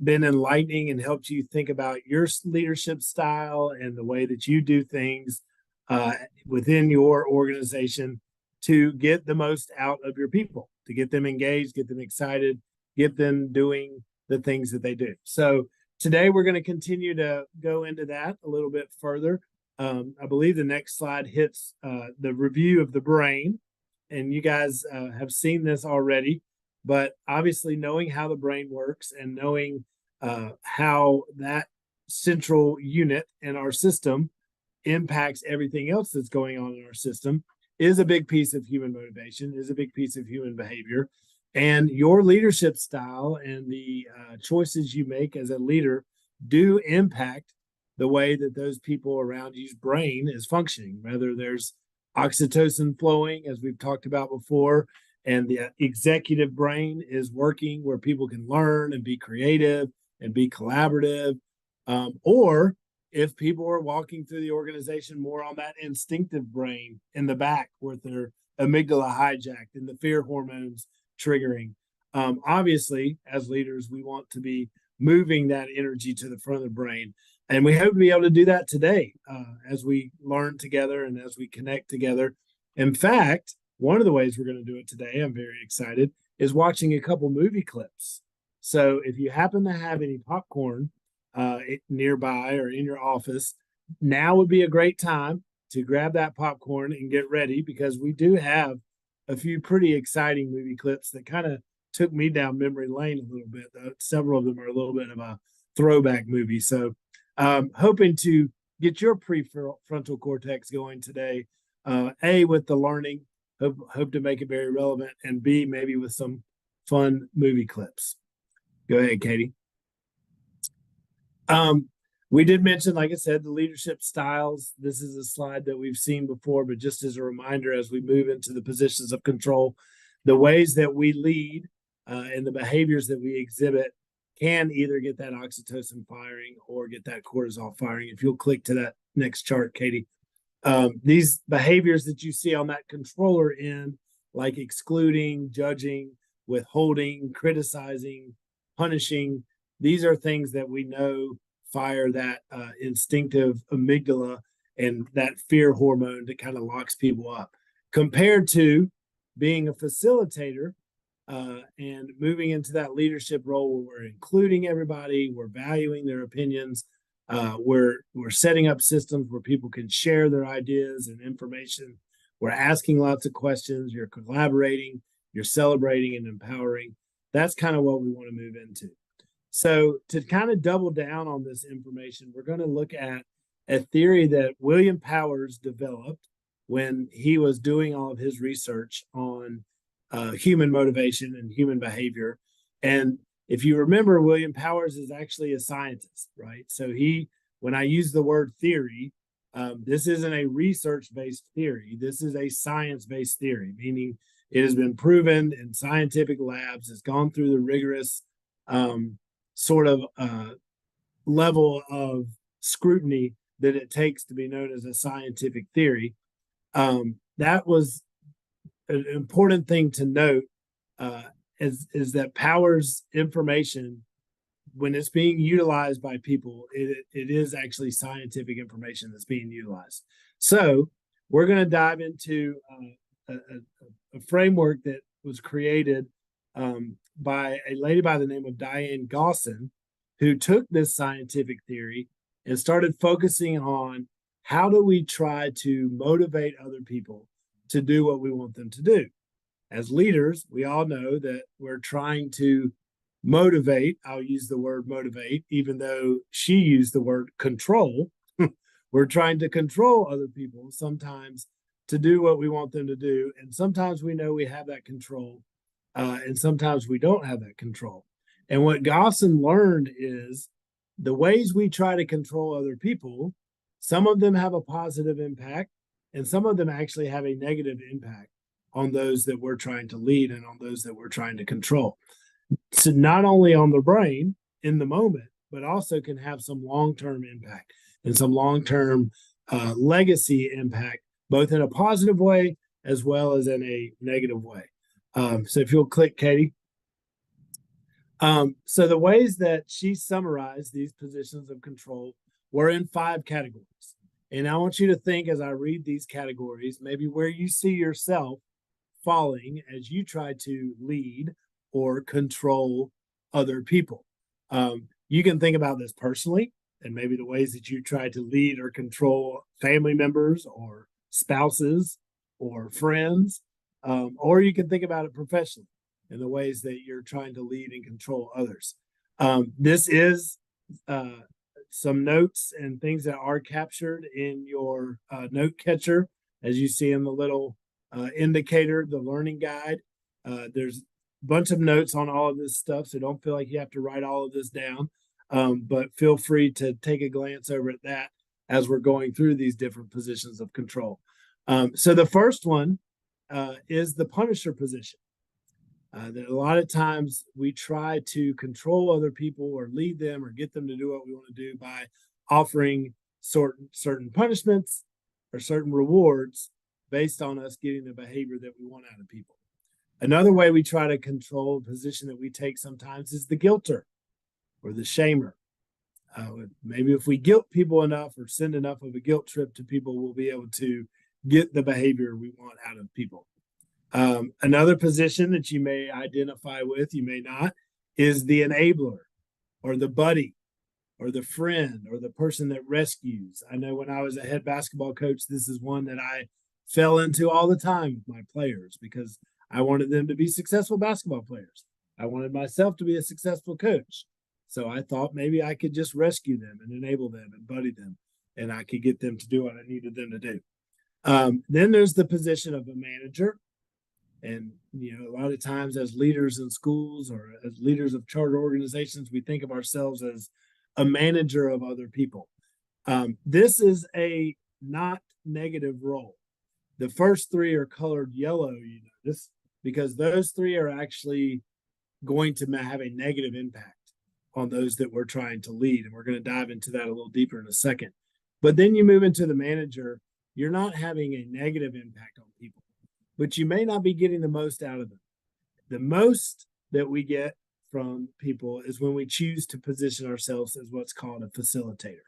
been enlightening and helped you think about your leadership style and the way that you do things within your organization to get the most out of your people, to get them engaged, get them excited, get them doing the things that they do. So today we're going to continue to go into that a little bit further. I believe the next slide hits the review of the brain, and you guys have seen this already, but obviously knowing how the brain works and knowing how that central unit in our system impacts everything else that's going on in our system is a big piece of human motivation, is a big piece of human behavior. And your leadership style and the choices you make as a leader do impact the way that those people around you's brain is functioning, whether there's oxytocin flowing, as we've talked about before, and the executive brain is working where people can learn and be creative and be collaborative, or if people are walking through the organization more on that instinctive brain in the back with their amygdala hijacked and the fear hormones triggering. Obviously, as leaders, we want to be moving that energy to the front of the brain. And we hope to be able to do that today as we learn together and as we connect together. In fact, one of the ways we're going to do it today, I'm very excited, is watching a couple movie clips. So if you happen to have any popcorn nearby or in your office, now would be a great time to grab that popcorn and get ready, because we do have a few pretty exciting movie clips that kind of took me down memory lane a little bit. Several of them are a little bit of a throwback movie. So hoping to get your prefrontal cortex going today, A, with the learning, hope to make it very relevant, and B, maybe with some fun movie clips. Go ahead, Katie. We did mention, like I said, the leadership styles. This is a slide that we've seen before, but just as a reminder, as we move into the positions of control, the ways that we lead and the behaviors that we exhibit can either get that oxytocin firing or get that cortisol firing. If you'll click to that next chart, Katie. These behaviors that you see on that controller end, like excluding, judging, withholding, criticizing, punishing, these are things that we know fire that instinctive amygdala and that fear hormone that kind of locks people up. Compared to being a facilitator and moving into that leadership role where we're including everybody, we're valuing their opinions, we're setting up systems where people can share their ideas and information. We're asking lots of questions, you're collaborating, you're celebrating and empowering. That's kind of what we want to move into. So to kind of double down on this information, we're going to look at a theory that William Powers developed when he was doing all of his research on human motivation and human behavior. And if you remember, William Powers is actually a scientist, right? So when I use the word theory, this isn't a research-based theory. This is a science-based theory, meaning it has been proven in scientific labs. It's gone through the rigorous sort of level of scrutiny that it takes to be known as a scientific theory. That was an important thing to note, is that Powers' information, when it's being utilized by people, it is actually scientific information that's being utilized. So we're going to dive into a framework that was created by a lady by the name of Diane Gossin, who took this scientific theory and started focusing on how do we try to motivate other people to do what we want them to do. As leaders, we all know that we're trying to motivate. I'll use the word motivate, even though she used the word control. We're trying to control other people sometimes to do what we want them to do. And sometimes we know we have that control. And sometimes we don't have that control. And what Gossin learned is the ways we try to control other people, some of them have a positive impact, and some of them actually have a negative impact on those that we're trying to lead and on those that we're trying to control. So not only on the brain in the moment, but also can have some long-term impact and some long-term legacy impact, both in a positive way as well as in a negative way. So if you'll click, Katie. So the ways that she summarized these positions of control were in 5 categories. And I want you to think, as I read these categories, maybe where you see yourself falling as you try to lead or control other people. You can think about this personally and maybe the ways that you try to lead or control family members or spouses or friends, or you can think about it professionally in the ways that you're trying to lead and control others. This is some notes and things that are captured in your note catcher, as you see in the little indicator, the learning guide. There's a bunch of notes on all of this stuff, so don't feel like you have to write all of this down, but feel free to take a glance over at that as we're going through these different positions of control. So the first one is the Punisher position. That a lot of times we try to control other people or lead them or get them to do what we want to do by offering certain punishments or certain rewards based on us getting the behavior that we want out of people. Another way we try to control a position that we take sometimes is the guilter or the shamer. Maybe if we guilt people enough or send enough of a guilt trip to people, we'll be able to get the behavior we want out of people. Another position that you may identify with, you may not, is the enabler or the buddy or the friend or the person that rescues. I know when I was a head basketball coach, this is one that I fell into all the time with my players because I wanted them to be successful basketball players. I wanted myself to be a successful coach. So I thought maybe I could just rescue them and enable them and buddy them, and I could get them to do what I needed them to do. Then there's the position of a manager. And, you know, a lot of times as leaders in schools or as leaders of charter organizations, we think of ourselves as a manager of other people. This is a not negative role. The first three are colored yellow, you notice, because those three are actually going to have a negative impact on those that we're trying to lead. And we're going to dive into that a little deeper in a second. But then you move into the manager, you're not having a negative impact on people, but you may not be getting the most out of them. The most that we get from people is when we choose to position ourselves as what's called a facilitator.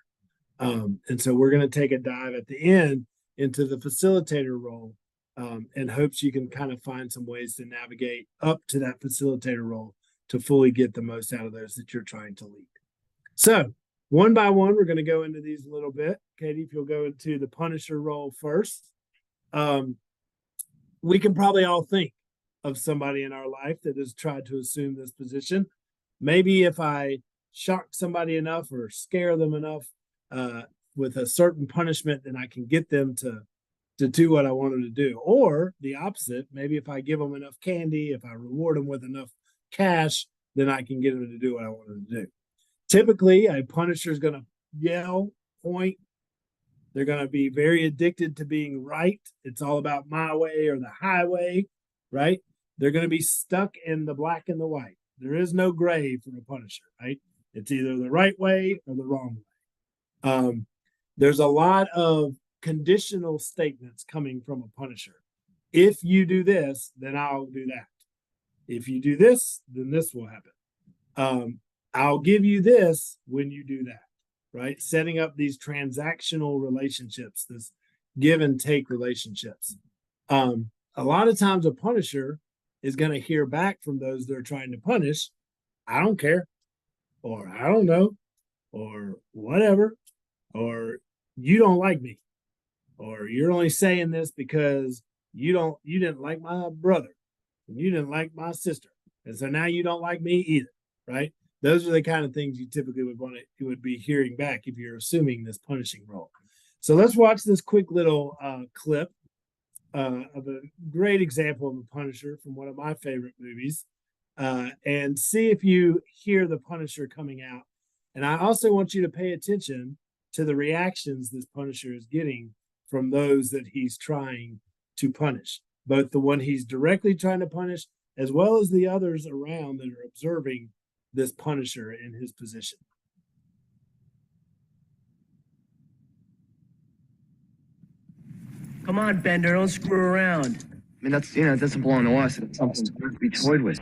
And so we're going to take a dive at the end into the facilitator role, and hopes you can kind of find some ways to navigate up to that facilitator role to fully get the most out of those that you're trying to lead. So one by one, we're going to go into these a little bit. Katie, if you'll go into the Punisher role first. We can probably all think of somebody in our life that has tried to assume this position. Maybe if I shock somebody enough or scare them enough with a certain punishment, then I can get them to do what I want them to do. Or the opposite, maybe if I give them enough candy, if I reward them with enough cash, then I can get them to do what I want them to do. Typically, a punisher is going to yell, point. They're going to be very addicted to being right. It's all about my way or the highway, right? They're going to be stuck in the black and the white. There is no gray for a punisher, right? It's either the right way or the wrong way. There's a lot of conditional statements coming from a punisher. If you do this, then I'll do that. If you do this, then this will happen. I'll give you this when you do that. Right? Setting up these transactional relationships, this give and take relationships. A lot of times a punisher is going to hear back from those they're trying to punish. I don't care, or I don't know, or whatever, or you don't like me, or you're only saying this because you didn't like my brother and you didn't like my sister. And so now you don't like me either. Right? Those are the kind of things you typically would be hearing back if you're assuming this punishing role. So let's watch this quick little clip of a great example of a punisher from one of my favorite movies, and see if you hear the punisher coming out. And I also want you to pay attention to the reactions this punisher is getting from those that he's trying to punish, both the one he's directly trying to punish, as well as the others around that are observing this punisher in his position. Come on, Bender, don't screw around. I mean, that's, it doesn't belong to us. It's something to be toyed with.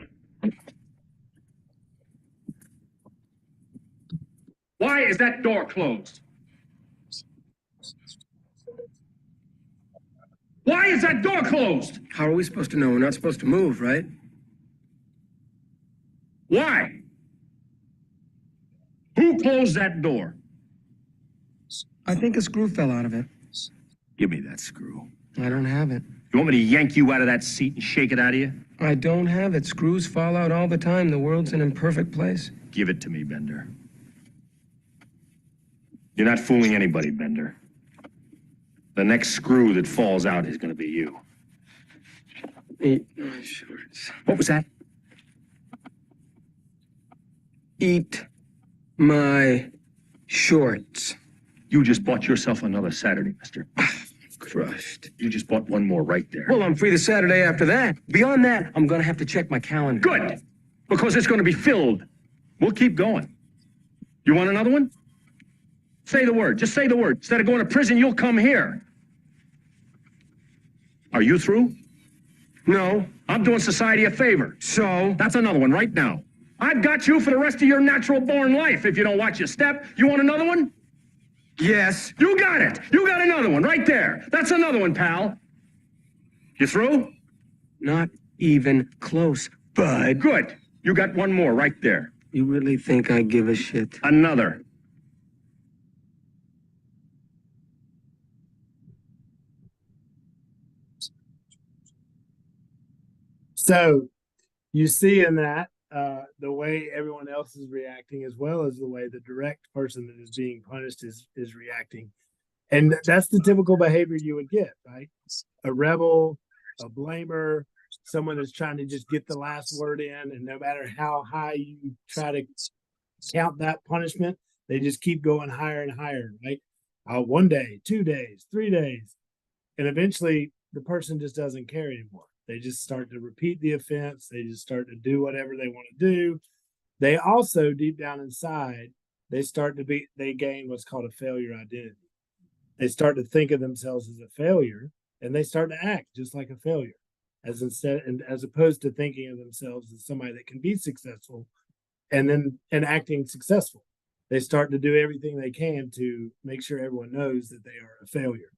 Why is that door closed? Why is that door closed? How are we supposed to know? We're not supposed to move, right? Why? Who closed that door? I think a screw fell out of it. Give me that screw. I don't have it. You want me to yank you out of that seat and shake it out of you? I don't have it. Screws fall out all the time. The world's an imperfect place. Give it to me, Bender. You're not fooling anybody, Bender. The next screw that falls out is gonna be you. Eat my shorts. What was that? Eat my shorts. You just bought yourself another Saturday, mister. Crushed. You just bought one more right there. Well, I'm free the Saturday after that. Beyond that, I'm gonna have to check my calendar. Good, because it's gonna be filled. We'll keep going. You want another one? Say the word, just say the word. Instead of going to prison, you'll come here. Are you through? No. I'm doing society a favor. So? That's another one right now. I've got you for the rest of your natural born life if you don't watch your step. You want another one? Yes. You got it. You got another one right there. That's another one, pal. You through? Not even close, bud. Good. You got one more right there. You really think I give a shit? Another. So you see in that the way everyone else is reacting, as well as the way the direct person that is being punished is reacting. And that's the typical behavior you would get, right? A rebel, a blamer, someone that's trying to just get the last word in, and no matter how high you try to count that punishment, they just keep going higher and higher, right? 1 day, 2 days, 3 days. And eventually the person just doesn't care anymore. They just start to repeat the offense. They just start to do whatever they want to do. They also, deep down inside, they gain what's called a failure identity. They start to think of themselves as a failure, and they start to act just like a failure, as opposed to thinking of themselves as somebody that can be successful and acting successful. They start to do everything they can to make sure everyone knows that they are a failure.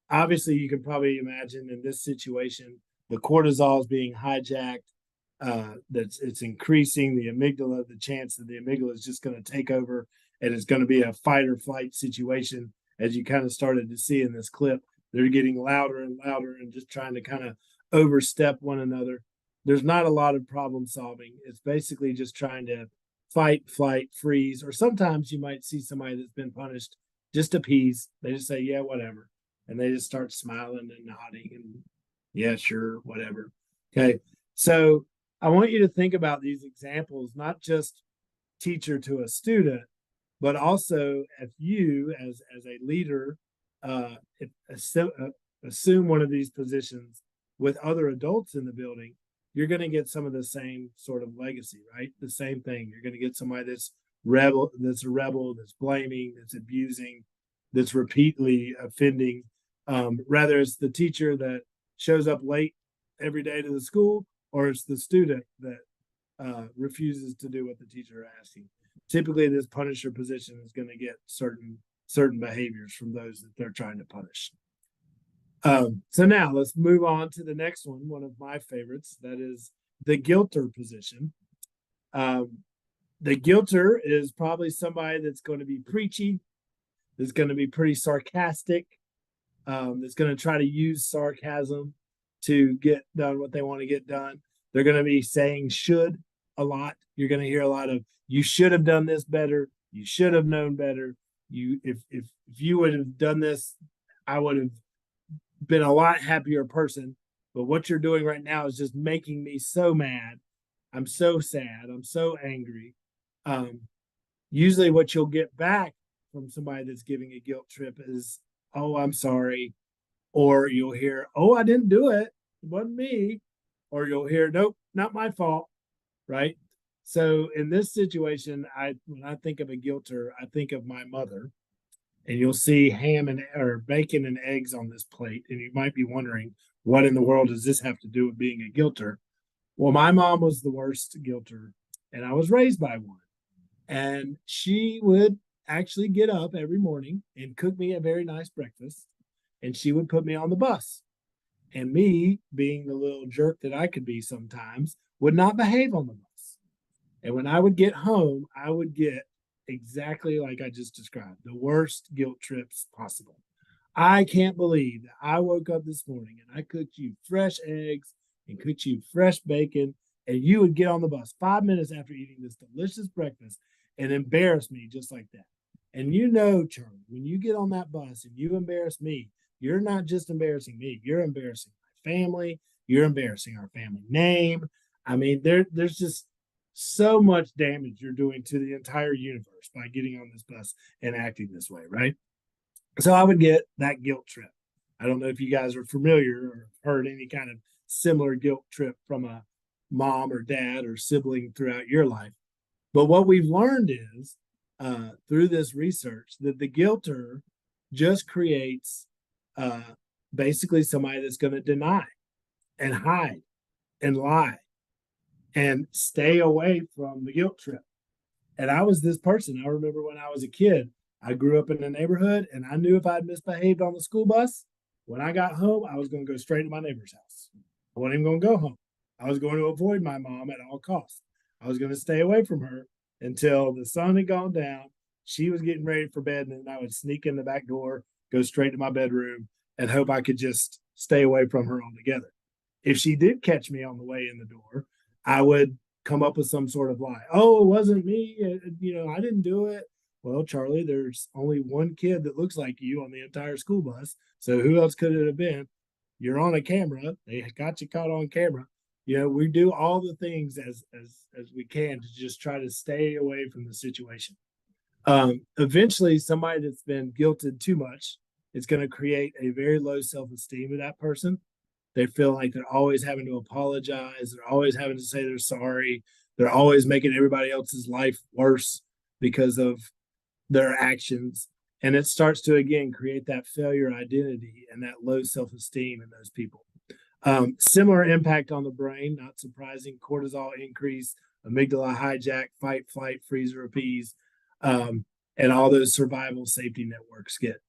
Obviously, you can probably imagine in this situation, the cortisol is being hijacked. It's increasing the amygdala, the chance that the amygdala is just going to take over and it's going to be a fight or flight situation. As you kind of started to see in this clip, they're getting louder and louder and just trying to kind of overstep one another. There's not a lot of problem solving. It's basically just trying to fight, flight, freeze, or sometimes you might see somebody that's been punished just appease. They just say, yeah, whatever. And they just start smiling and nodding and yeah, sure, whatever. Okay. So I want you to think about these examples, not just teacher to a student, but also if you as a leader, assume one of these positions with other adults in the building, you're going to get some of the same sort of legacy, right? The same thing. You're going to get somebody that's a rebel, that's blaming, that's abusing, that's repeatedly offending. Rather it's the teacher that shows up late every day to the school, or it's the student that refuses to do what the teacher is asking. Typically, this punisher position is going to get certain behaviors from those that they're trying to punish. So now let's move on to the next one of my favorites, that is the guilter position. The guilter is probably somebody that's going to be preachy, that's going to be pretty sarcastic, that's going to try to use sarcasm to get done what they want to get done. They're going to be saying should a lot. You're going to hear a lot of, you should have done this better. You should have known better. If you would have done this, I would have been a lot happier person. But what you're doing right now is just making me so mad. I'm so sad. I'm so angry. Usually what you'll get back from somebody that's giving a guilt trip is, oh, I'm sorry. Or you'll hear, oh, I didn't do it. It wasn't me. Or you'll hear, nope, not my fault. Right? So in this situation, when I think of a guilter, I think of my mother. And you'll see bacon and eggs on this plate. And you might be wondering, what in the world does this have to do with being a guilter? Well, my mom was the worst guilter, and I was raised by one. And she would actually get up every morning and cook me a very nice breakfast. And she would put me on the bus. And me, being the little jerk that I could be sometimes, would not behave on the bus. And when I would get home, I would get exactly like I just described, the worst guilt trips possible. I can't believe that I woke up this morning and I cooked you fresh eggs and cooked you fresh bacon, and you would get on the bus 5 minutes after eating this delicious breakfast and embarrass me just like that. And you know, Charlie, when you get on that bus and you embarrass me, you're not just embarrassing me, you're embarrassing my family, you're embarrassing our family name. I mean, there's just so much damage you're doing to the entire universe by getting on this bus and acting this way, right? So I would get that guilt trip. I don't know if you guys are familiar or heard any kind of similar guilt trip from a mom or dad or sibling throughout your life. But what we've learned is through this research that the guilter just creates basically somebody that's going to deny and hide and lie and stay away from the guilt trip. And I was this person. I remember when I was a kid, I grew up in a neighborhood and I knew if I'd misbehaved on the school bus, when I got home, I was going to go straight to my neighbor's house. I wasn't even going to go home. I was going to avoid my mom at all costs. I was going to stay away from her until the sun had gone down. She was getting ready for bed, and then I would sneak in the back door, go straight to my bedroom, and hope I could just stay away from her altogether. If she did catch me on the way in the door, I would come up with some sort of lie. Oh, it wasn't me. I didn't do it. Well, Charlie, there's only one kid that looks like you on the entire school bus. So who else could it have been? You're on a camera. They got you caught on camera. We do all the things as we can to just try to stay away from the situation. Eventually, somebody that's been guilted too much is going to create a very low self-esteem of that person. They feel like they're always having to apologize. They're always having to say they're sorry. They're always making everybody else's life worse because of their actions. And it starts to, again, create that failure identity and that low self-esteem in those people. Similar impact on the brain, not surprising. Cortisol increase, amygdala hijack, fight, flight, freeze, or appease, and all those survival safety networks get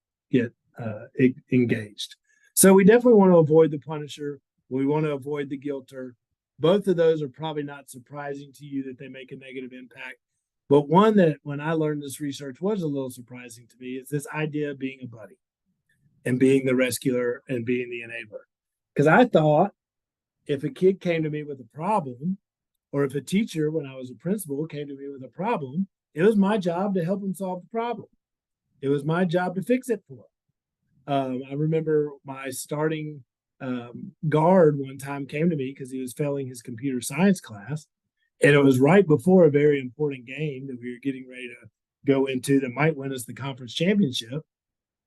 engaged. So we definitely want to avoid the punisher. We want to avoid the guilter. Both of those are probably not surprising to you that they make a negative impact. But one that when I learned this research was a little surprising to me is this idea of being a buddy and being the rescuer and being the enabler. Because I thought if a kid came to me with a problem, or if a teacher, when I was a principal, came to me with a problem, it was my job to help him solve the problem. It was my job to fix it for him. I remember my starting guard one time came to me because he was failing his computer science class. And it was right before a very important game that we were getting ready to go into that might win us the conference championship.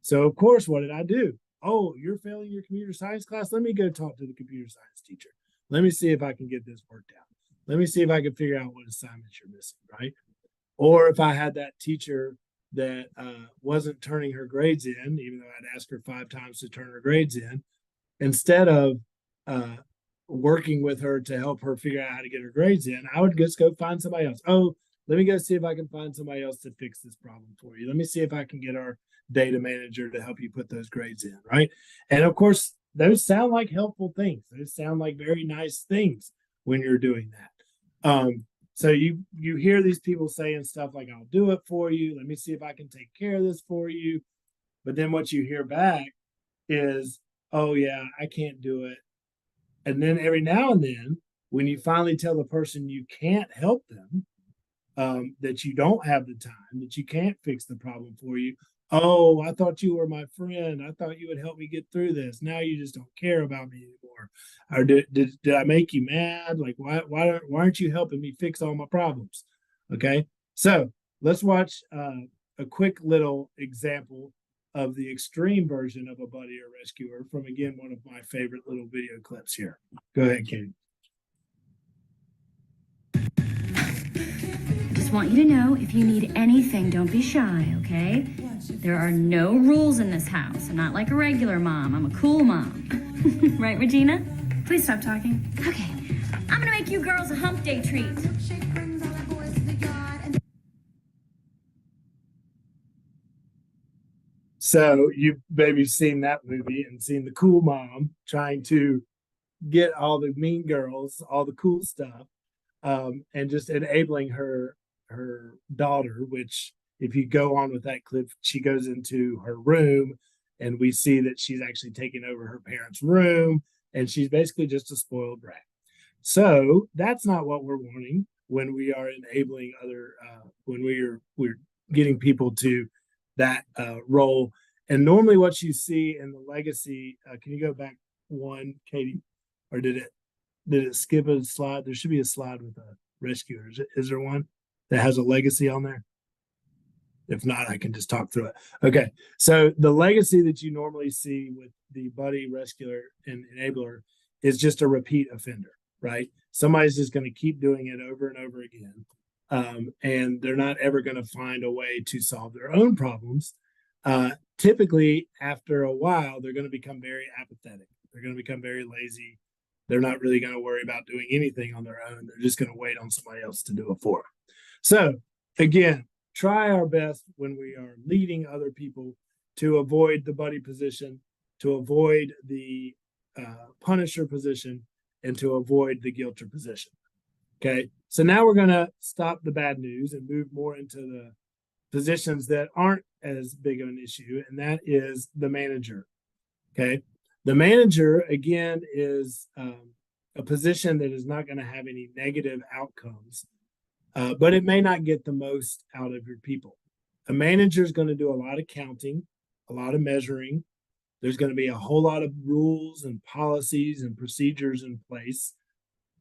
So, of course, what did I do? Oh, you're failing your computer science class? Let me go talk to the computer science teacher. Let me see if I can get this worked out. Let me see if I can figure out what assignments you're missing, right? Or if I had that teacher that wasn't turning her grades in, even though I'd asked her 5 times to turn her grades in, instead of working with her to help her figure out how to get her grades in, I would just go find somebody else. Oh, let me go see if I can find somebody else to fix this problem for you. Let me see if I can get our data manager to help you put those grades in, right? And of course, those sound like helpful things. Those sound like very nice things when you're doing that. So you hear these people saying stuff like, I'll do it for you. Let me see if I can take care of this for you. But then what you hear back is, oh yeah, I can't do it. And then every now and then, when you finally tell the person you can't help them, that you don't have the time, that you can't fix the problem for you. Oh, I thought you were my friend. I thought you would help me get through this. Now you just don't care about me anymore. Or did I make you mad? Like, why aren't you helping me fix all my problems? Okay, so let's watch a quick little example of the extreme version of a buddy or rescuer from, again, one of my favorite little video clips here. Go ahead, Katie. Just want you to know, if you need anything, don't be shy, okay? There are no rules in this house. I'm not like a regular mom. I'm a cool mom. Right, Regina? Please stop talking. Okay, I'm gonna make you girls a hump day treat. So you've maybe seen that movie and seen the cool mom trying to get all the mean girls, all the cool stuff, and just enabling her daughter, which if you go on with that clip, she goes into her room and we see that she's actually taking over her parents' room and she's basically just a spoiled brat. So that's not what we're wanting when we are enabling other, when we're getting people to that role. And normally what you see in the legacy, can you go back one, Katie? Or did it skip a slide? There should be a slide with a rescuer. Is there one that has a legacy on there? If not, I can just talk through it. Okay, so the legacy that you normally see with the buddy, rescuer, and enabler is just a repeat offender, right? Somebody's just going to keep doing it over and over again. And they're not ever going to find a way to solve their own problems. Typically, after a while, they're going to become very apathetic. They're going to become very lazy. They're not really going to worry about doing anything on their own. They're just going to wait on somebody else to do it for them. So again, try our best when we are leading other people to avoid the buddy position, to avoid the punisher position, and to avoid the guilter position. Okay, so now we're going to stop the bad news and move more into the positions that aren't as big of an issue, and that is the manager. Okay, the manager, again, is a position that is not going to have any negative outcomes, but it may not get the most out of your people. A manager is going to do a lot of counting, a lot of measuring. There's going to be a whole lot of rules and policies and procedures in place.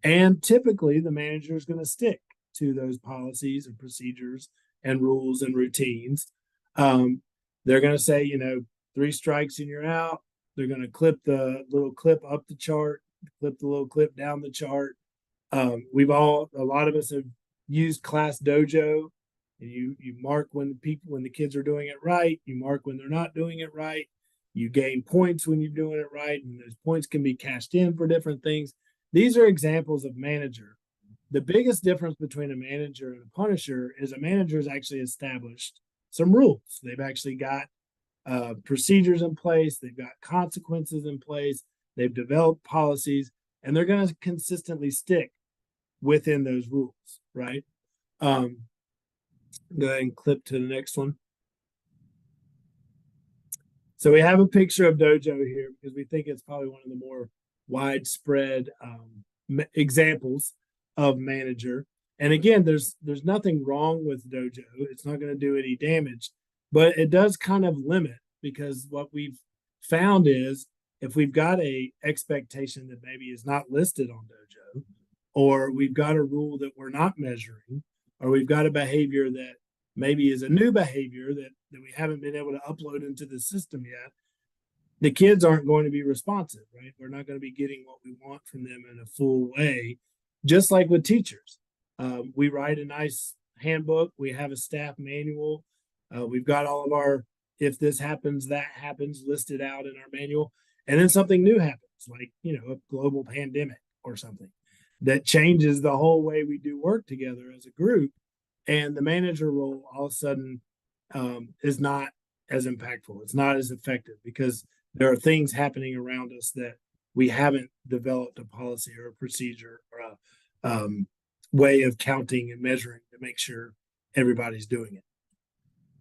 And typically the manager is going to stick to those policies and procedures and rules and routines. They're going to say, 3 strikes and you're out. They're going to clip the little clip up the chart, clip the little clip down the chart. A lot of us have used Class Dojo. And you mark when the kids are doing it right. You mark when they're not doing it right. You gain points when you're doing it right, and those points can be cashed in for different things. These are examples of manager. The biggest difference between a manager and a punisher is a manager has actually established some rules. They've actually got procedures in place. They've got consequences in place. They've developed policies, and they're going to consistently stick within those rules, right? Go ahead and clip to the next one. So we have a picture of Dojo here because we think it's probably one of the more widespread examples of manager. And again, there's nothing wrong with Dojo. It's not going to do any damage, but it does kind of limit, because what we've found is if we've got a expectation that maybe is not listed on Dojo, or we've got a rule that we're not measuring, or we've got a behavior that maybe is a new behavior that we haven't been able to upload into the system yet, the kids aren't going to be responsive, right? We're not going to be getting what we want from them in a full way, just like with teachers. We write a nice handbook. We have a staff manual. We've got all of our, if this happens, that happens, listed out in our manual. And then something new happens, like, a global pandemic or something that changes the whole way we do work together as a group. And the manager role all of a sudden is not as impactful. It's not as effective because there are things happening around us that we haven't developed a policy or a procedure or a way of counting and measuring to make sure everybody's doing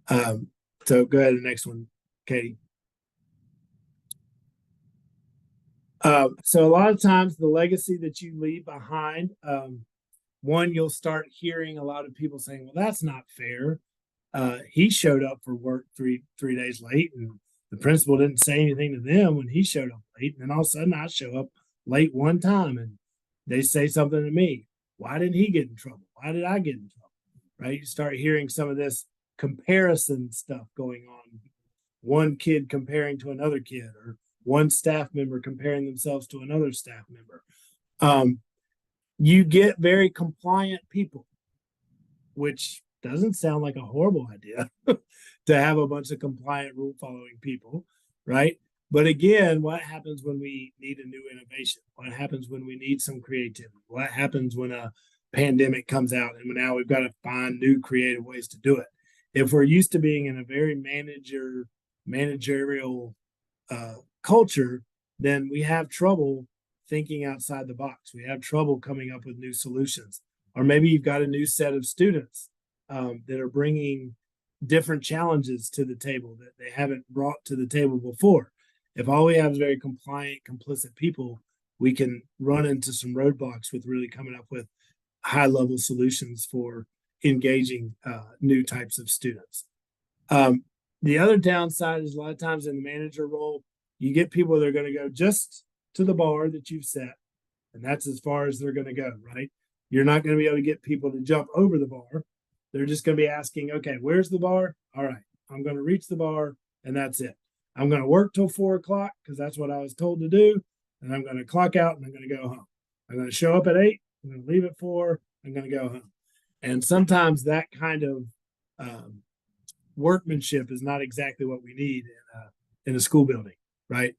it. So go ahead to the next one, Katie. So a lot of times the legacy that you leave behind, one, you'll start hearing a lot of people saying, well, that's not fair. He showed up for work three days late, and the principal didn't say anything to them when he showed up late. And then all of a sudden I show up late one time and they say something to me. Why didn't he get in trouble? Why did I get in trouble? Right? You start hearing some of this comparison stuff going on. One kid comparing to another kid, or one staff member comparing themselves to another staff member. You get very compliant people, which doesn't sound like a horrible idea to have a bunch of compliant rule following people, right? But again, what happens when we need a new innovation? What happens when we need some creativity? What happens when a pandemic comes out and now we've got to find new creative ways to do it? If we're used to being in a very managerial culture, then we have trouble thinking outside the box. We have trouble coming up with new solutions. Or maybe you've got a new set of students that are bringing different challenges to the table that they haven't brought to the table before. If all we have is very compliant, complicit people, we can run into some roadblocks with really coming up with high level solutions for engaging new types of students. The other downside is a lot of times in the manager role, you get people that are going to go just to the bar that you've set, and that's as far as they're going to go, right? You're not going to be able to get people to jump over the bar. They're just going to be asking, okay, where's the bar? All right, I'm going to reach the bar, and that's it. I'm going to work till 4 o'clock because that's what I was told to do, and I'm going to clock out and I'm going to go home. I'm going to show up at 8. I'm going to leave at 4. I'm going to go home. And sometimes that kind of workmanship is not exactly what we need in a school building, right?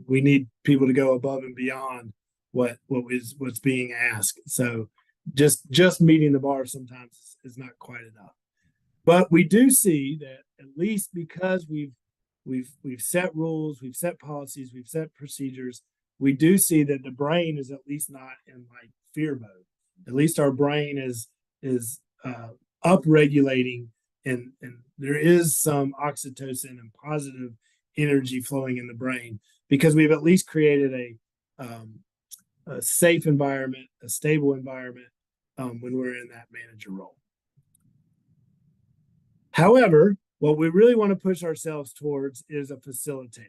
We need people to go above and beyond what's being asked. So just meeting the bar sometimes is not quite enough. But we do see that at least because we've set rules, we've set policies, we've set procedures, we do see that the brain is at least not in like fear mode. At least our brain is upregulating, and there is some oxytocin and positive energy flowing in the brain because we've at least created a safe environment, a stable environment when we're in that manager role. However, what we really want to push ourselves towards is a facilitator.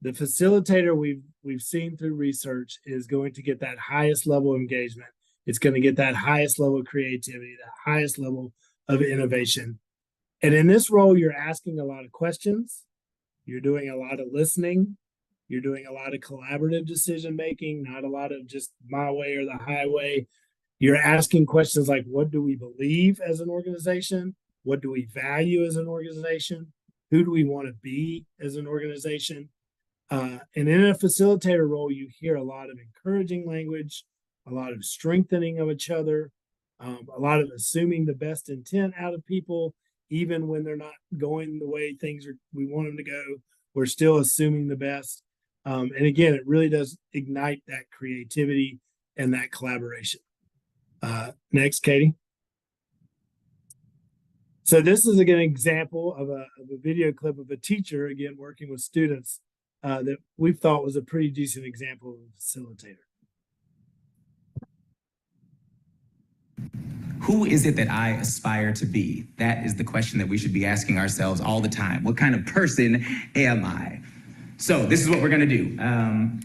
The facilitator we've seen through research is going to get that highest level of engagement. It's going to get that highest level of creativity, that highest level of innovation. And in this role, you're asking a lot of questions. You're doing a lot of listening. You're doing a lot of collaborative decision-making, not a lot of just my way or the highway. You're asking questions like, what do we believe as an organization? What do we value as an organization? Who do we want to be as an organization? And in a facilitator role, you hear a lot of encouraging language, a lot of strengthening of each other, a lot of assuming the best intent out of people, even when they're not going the way we want them to go. We're still assuming the best. And again, it really does ignite that creativity and that collaboration. Next, Katie. So this is again an example of a video clip of a teacher, again, working with students that we thought was a pretty decent example of a facilitator. Who is it that I aspire to be? That is the question that we should be asking ourselves all the time. What kind of person am I? So this is what we're gonna do.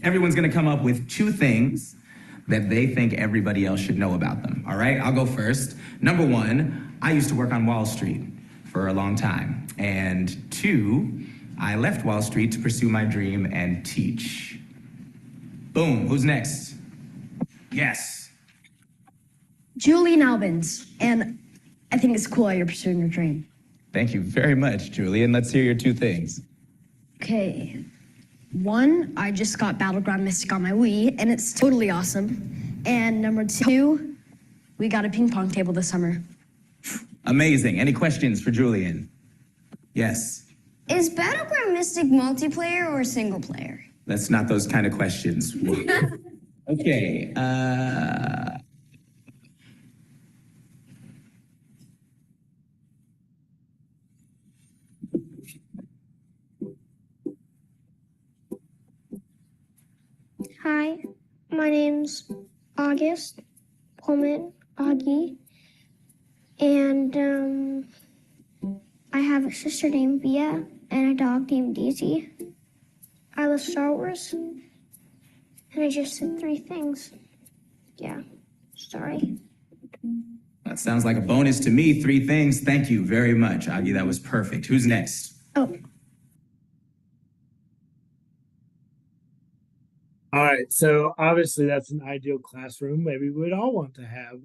Everyone's gonna come up with 2 things that they think everybody else should know about them, all right? I'll go first. Number 1, I used to work on Wall Street for a long time. And 2, I left Wall Street to pursue my dream and teach. Boom, who's next? Yes. Julian Albans, and I think it's cool how you're pursuing your dream. Thank you very much, Julian. Let's hear your 2 things. Okay. 1, I just got Battleground Mystic on my Wii, and it's totally awesome. And number 2, we got a ping pong table this summer. Amazing. Any questions for Julian? Yes. Is Battleground Mystic multiplayer or single player? That's not those kind of questions. Okay. Hi, my name's August Pullman Augie, and I have a sister named Bia and a dog named Daisy. I love Star Wars, and I just said 3 things. Yeah, sorry. That sounds like a bonus to me. 3 things. Thank you very much, Augie. That was perfect. Who's next? Oh. All right, so obviously that's an ideal classroom. Maybe we'd all want to have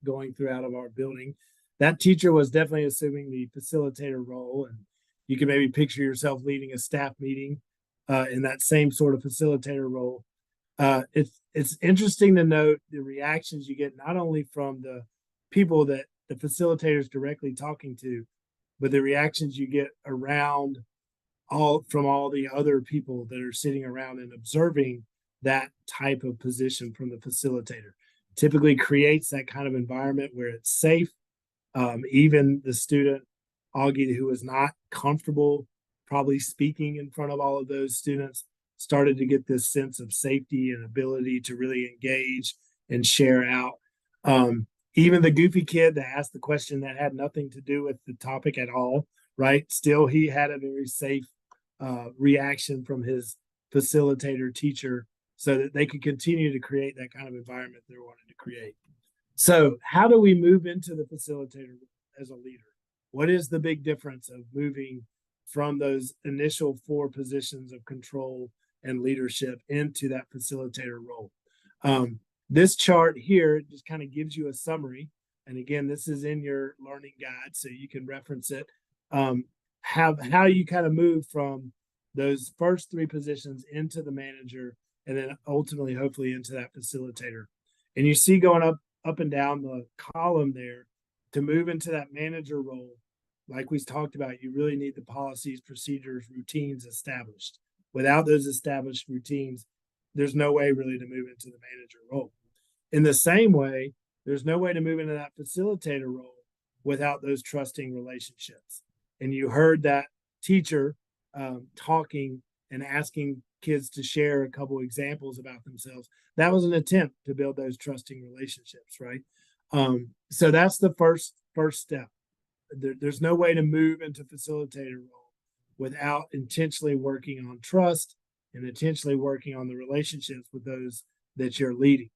going throughout of our building. That teacher was definitely assuming the facilitator role, and you can maybe picture yourself leading a staff meeting in that same sort of facilitator role. It's interesting to note the reactions you get not only from the people that the facilitator is directly talking to, but the reactions you get around from all the other people that are sitting around and observing that type of position from the facilitator. Typically creates that kind of environment where it's safe. Even the student Augie, who was not comfortable probably speaking in front of all of those students, started to get this sense of safety and ability to really engage and share out. Even the goofy kid that asked the question that had nothing to do with the topic at all, right? Still, he had a very safe reaction from his facilitator teacher so that they could continue to create that kind of environment they're wanting to create. So how do we move into the facilitator as a leader? What is the big difference of moving from those initial 4 positions of control and leadership into that facilitator role? This chart here just kind of gives you a summary. And again, this is in your learning guide, so you can reference it. How you kind of move from those first 3 positions into the manager, and then ultimately, hopefully, into that facilitator. And you see going up and down the column there, to move into that manager role, like we talked about, you really need the policies, procedures, routines established. Without those established routines, there's no way really to move into the manager role. In the same way, there's no way to move into that facilitator role without those trusting relationships. And you heard that teacher talking and asking kids to share a couple examples about themselves. That was an attempt to build those trusting relationships, right? So that's the first step. There's no way to move into facilitator role without intentionally working on trust and intentionally working on the relationships with those that you're leading.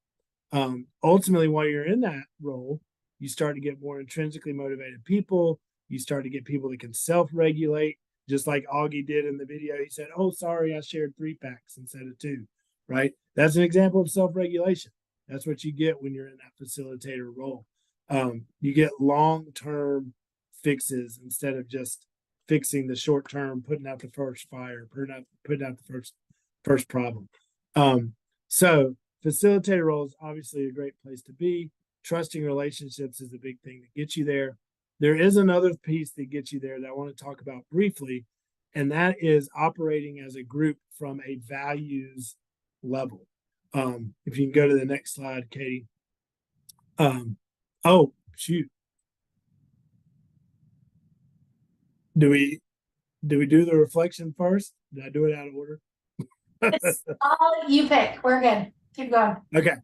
Ultimately, while you're in that role, you start to get more intrinsically motivated people. You start to get people that can self-regulate, just like Augie did in the video. He said, "Oh, sorry, I shared 3 packs instead of 2," right? That's an example of self-regulation. That's what you get when you're in that facilitator role. You get long-term fixes instead of just fixing the short term, putting out the first fire, putting out the first problem. So facilitator role is obviously a great place to be. Trusting relationships is a big thing that gets you there. There is another piece that gets you there that I want to talk about briefly, and that is operating as a group from a values level. If you can go to the next slide, Katie. Oh, shoot. Do we do the reflection first? Did I do it out of order? It's all you pick. We're good. Keep going. Okay.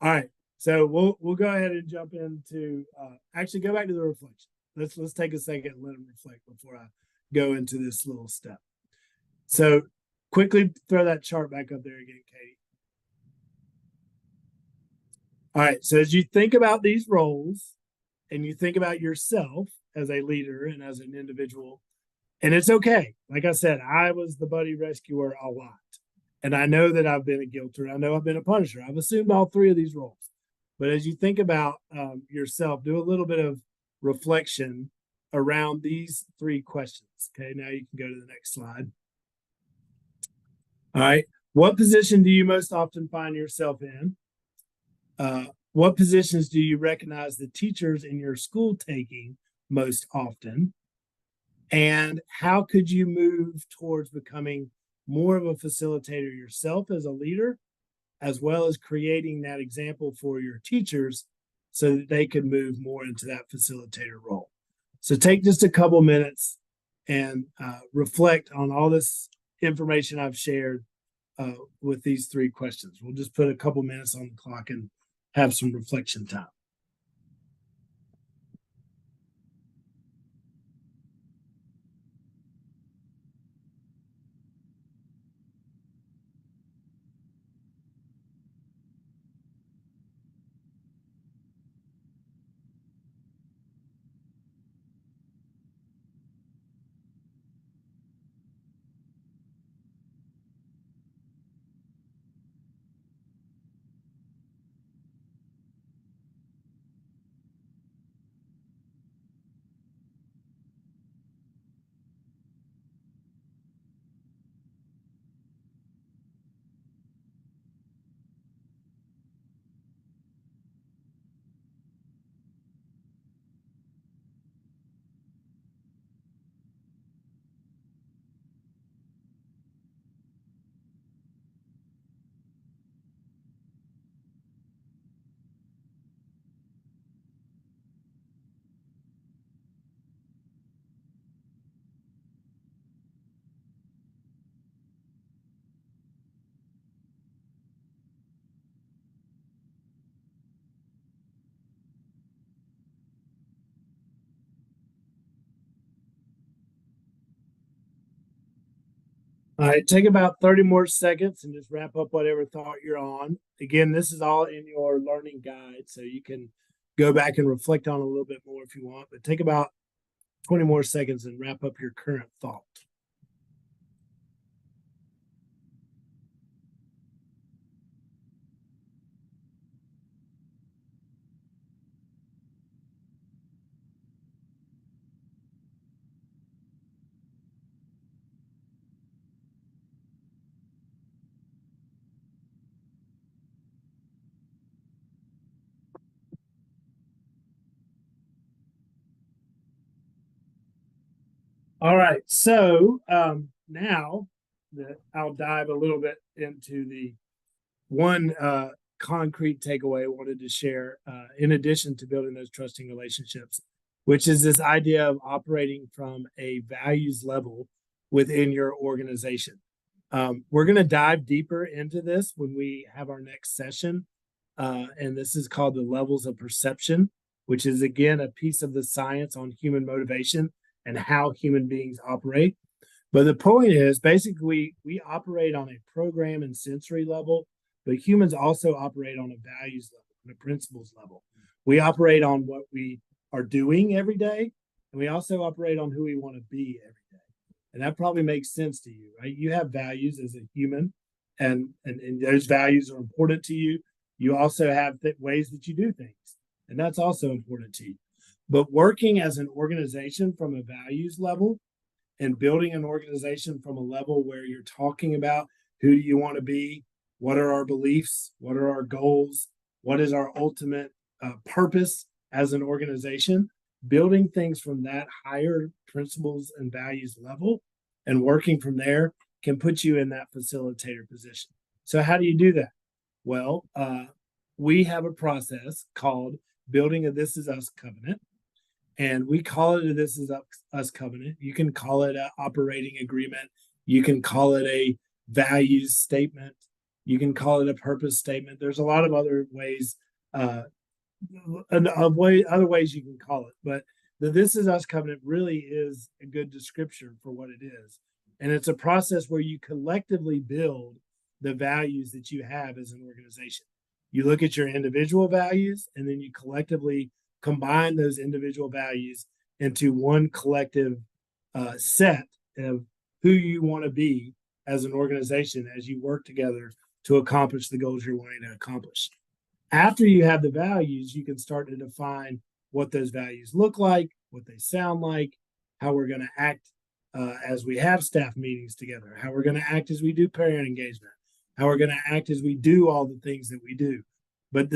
All right. So we'll go ahead and jump into actually go back to the reflection. Let's take a second and let them reflect before I go into this little step. So quickly throw that chart back up there again, Katie. All right. So as you think about these roles and you think about yourself as a leader and as an individual, and it's okay. Like I said, I was the buddy rescuer a lot. And I know that I've been a guilter. I know I've been a punisher. I've assumed all 3 of these roles. But as you think about yourself, do a little bit of reflection around these 3 questions. Okay, now you can go to the next slide. All right. What position do you most often find yourself in? What positions do you recognize the teachers in your school taking most often? And how could you move towards becoming more of a facilitator yourself as a leader, as well as creating that example for your teachers so that they could move more into that facilitator role? So take just a couple minutes and reflect on all this information I've shared with these 3 questions. We'll just put a couple minutes on the clock and have some reflection time. All right, take about 30 more seconds and just wrap up whatever thought you're on. Again, this is all in your learning guide, so you can go back and reflect on it a little bit more if you want, but take about 20 more seconds and wrap up your current thought. All right, so now that I'll dive a little bit into the one concrete takeaway I wanted to share, in addition to building those trusting relationships, which is this idea of operating from a values level within your organization. We're going to dive deeper into this when we have our next session, and this is called the levels of perception, which is, again, a piece of the science on human motivation and how human beings operate. But the point is, basically, we operate on a program and sensory level, but humans also operate on a values level, on a principles level. We operate on what we are doing every day, and we also operate on who we want to be every day. And that probably makes sense to you, right? You have values as a human, and those values are important to you. You also have ways that you do things, and that's also important to you. But working as an organization from a values level and building an organization from a level where you're talking about who do you want to be, what are our beliefs, what are our goals, what is our ultimate purpose as an organization, building things from that higher principles and values level and working from there can put you in that facilitator position. So how do you do that? Well, we have a process called building a This Is Us covenant. And we call it a This Is Us covenant. You can call it an operating agreement. You can call it a values statement. You can call it a purpose statement. There's a lot of other ways, other ways you can call it. But the This Is Us covenant really is a good description for what it is. And it's a process where you collectively build the values that you have as an organization. You look at your individual values, and then you collectively combine those individual values into one collective set of who you want to be as an organization as you work together to accomplish the goals you're wanting to accomplish. After you have the values, you can start to define what those values look like, what they sound like, how we're going to act as we have staff meetings together, how we're going to act as we do parent engagement, how we're going to act as we do all the things that we do. But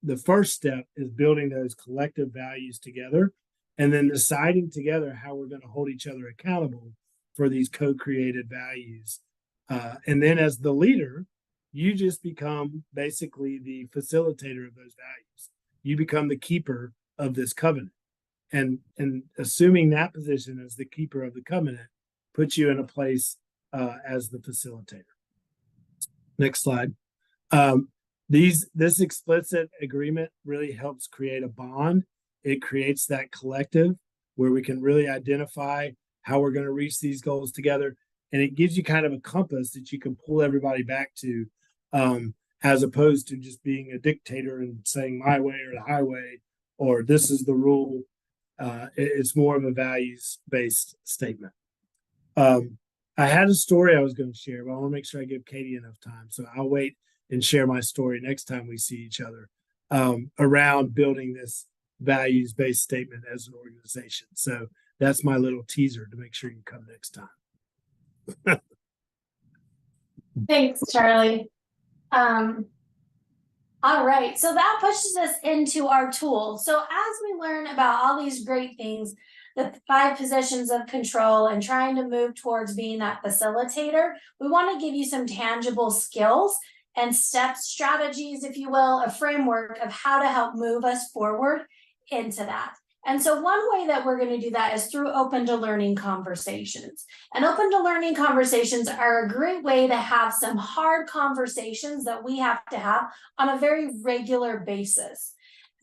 the first step is building those collective values together and then deciding together how we're going to hold each other accountable for these co-created values. And then as the leader, you just become basically the facilitator of those values. You become the keeper of this covenant. And assuming that position as the keeper of the covenant puts you in a place as the facilitator. Next slide. This explicit agreement really helps create a bond. It creates that collective where we can really identify how we're going to reach these goals together. And it gives you kind of a compass that you can pull everybody back to, as opposed to just being a dictator and saying my way or the highway, or this is the rule. It's more of a values-based statement. I had a story I was going to share, but I want to make sure I give Katie enough time. So I'll wait and share my story next time we see each other around building this values-based statement as an organization. So that's my little teaser to make sure you come next time. Thanks, Charlie. All right, so that pushes us into our tool. So as we learn about all these great things, the 5 positions of control and trying to move towards being that facilitator, we want to give you some tangible skills and steps, strategies, if you will, a framework of how to help move us forward into that. And so one way that we're going to do that is through open to learning conversations. And open to learning conversations are a great way to have some hard conversations that we have to have on a very regular basis.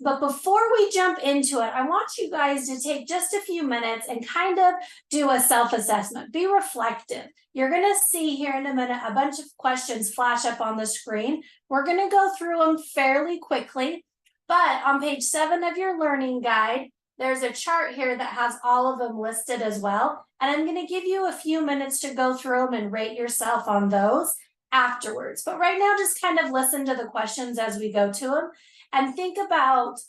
But before we jump into it, I want you guys to take just a few minutes and kind of do a self-assessment. Be reflective. You're going to see here in a minute a bunch of questions flash up on the screen. We're going to go through them fairly quickly. But on page 7 of your learning guide, there's a chart here that has all of them listed as well. And I'm going to give you a few minutes to go through them and rate yourself on those afterwards. But right now, just kind of listen to the questions as we go to them and think about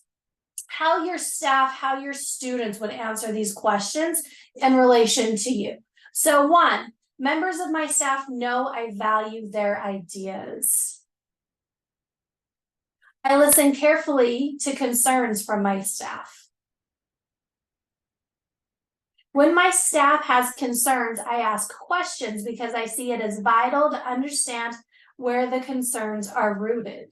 how your staff, how your students would answer these questions in relation to you. So 1, members of my staff know I value their ideas. I listen carefully to concerns from my staff. When my staff has concerns, I ask questions because I see it as vital to understand where the concerns are rooted.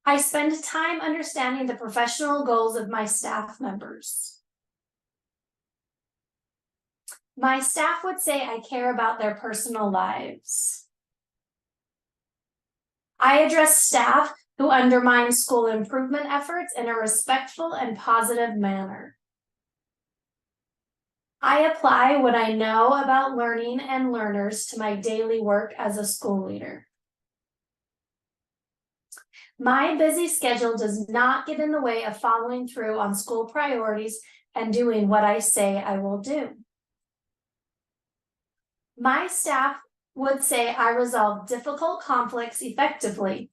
I spend time understanding the professional goals of my staff members. My staff would say I care about their personal lives. I address staff who undermine school improvement efforts in a respectful and positive manner. I apply what I know about learning and learners to my daily work as a school leader. My busy schedule does not get in the way of following through on school priorities and doing what I say I will do. My staff would say I resolve difficult conflicts effectively.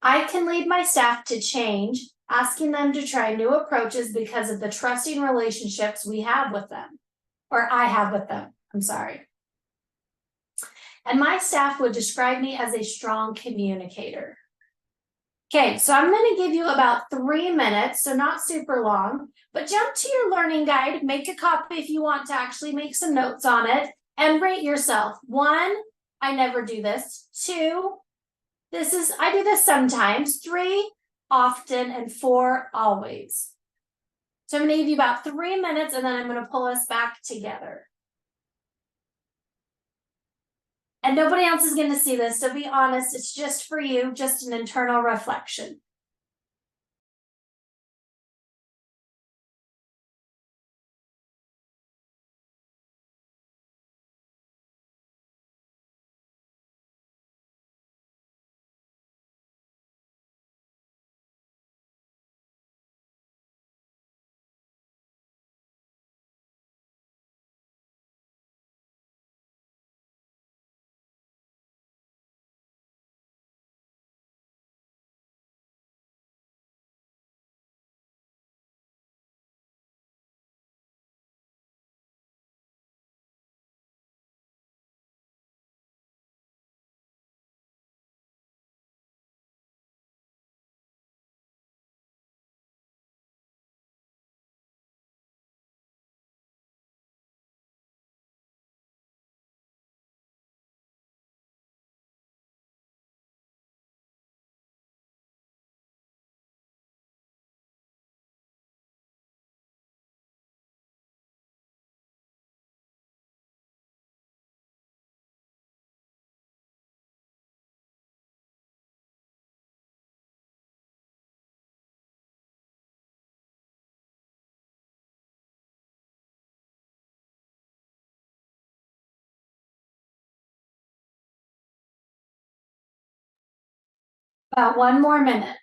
I can lead my staff to change, asking them to try new approaches because of the trusting relationships we have with them, or I have with them, I'm sorry. And my staff would describe me as a strong communicator. Okay, so I'm going to give you about 3 minutes, so not super long, but jump to your learning guide, make a copy if you want to actually make some notes on it, and rate yourself. 1, I never do this. 2, I do this sometimes. 3, often, and 4, always. So I'm going to give you about 3 minutes, and then I'm going to pull us back together. And nobody else is going to see this, so be honest, it's just for you, just an internal reflection. About 1 more minute.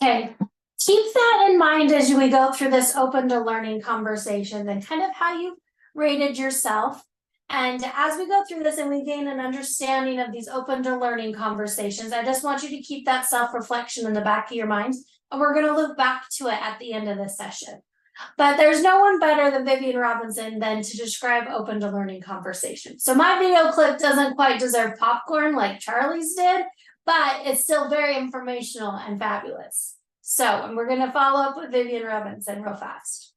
Okay, keep that in mind as we go through this open to learning conversation and kind of how you rated yourself. And as we go through this and we gain an understanding of these open to learning conversations, I just want you to keep that self-reflection in the back of your mind. And we're going to look back to it at the end of this session. But there's no one better than Vivian Robinson than to describe open to learning conversation. So my video clip doesn't quite deserve popcorn like Charlie's did, but it's still very informational and fabulous. So, and we're going to follow up with Vivian Robinson real fast.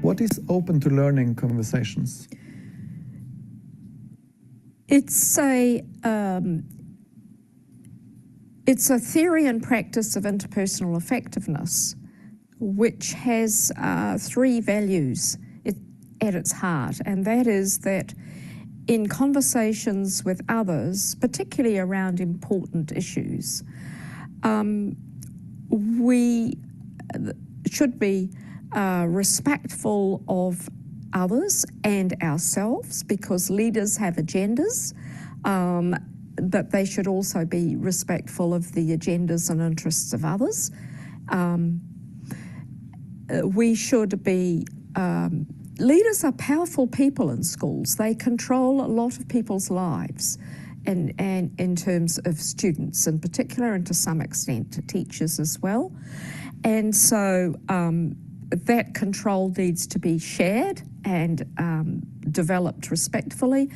What is open to learning conversations? It's a theory and practice of interpersonal effectiveness, which has 3 values at its heart, and that is that in conversations with others, particularly around important issues, we should be respectful of others and ourselves, because leaders have agendas, but they should also be respectful of the agendas and interests of others. We should be, leaders are powerful people in schools. They control a lot of people's lives, and in terms of students in particular, and to some extent teachers as well. And so that control needs to be shared and developed respectfully,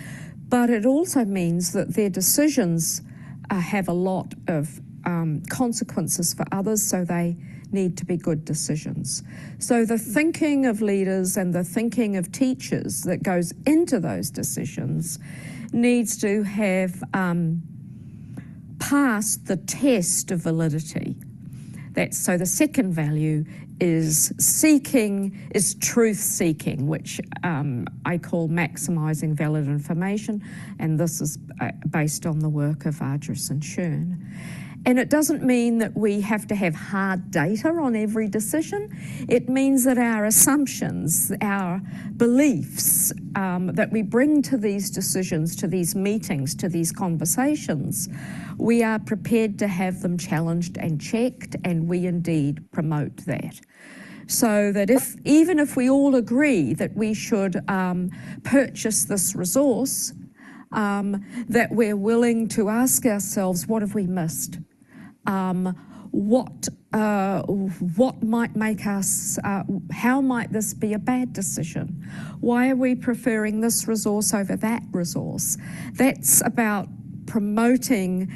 but it also means that their decisions have a lot of consequences for others, so they need to be good decisions. So the thinking of leaders and the thinking of teachers that goes into those decisions needs to have passed the test of validity. So the second value is truth seeking, which I call maximizing valid information, and this is based on the work of Ardress and Schoen. And it doesn't mean that we have to have hard data on every decision. It means that our assumptions, our beliefs that we bring to these decisions, to these meetings, to these conversations, we are prepared to have them challenged and checked, and we indeed promote that. So that even if we all agree that we should purchase this resource, that we're willing to ask ourselves, what have we missed? What might make us, how might this be a bad decision? Why are we preferring this resource over that resource? That's about promoting,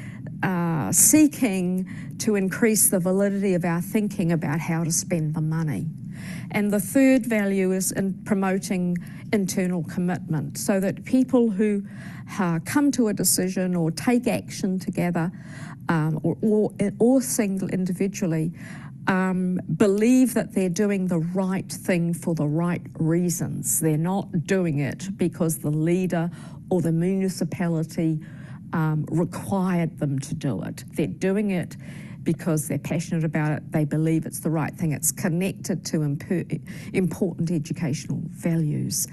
seeking to increase the validity of our thinking about how to spend the money. And the third value is in promoting internal commitment, so that people who come to a decision or take action together, or single individually, believe that they're doing the right thing for the right reasons. They're not doing it because the leader or the municipality required them to do it. They're doing it because they're passionate about it. They believe it's the right thing. It's connected to important educational values.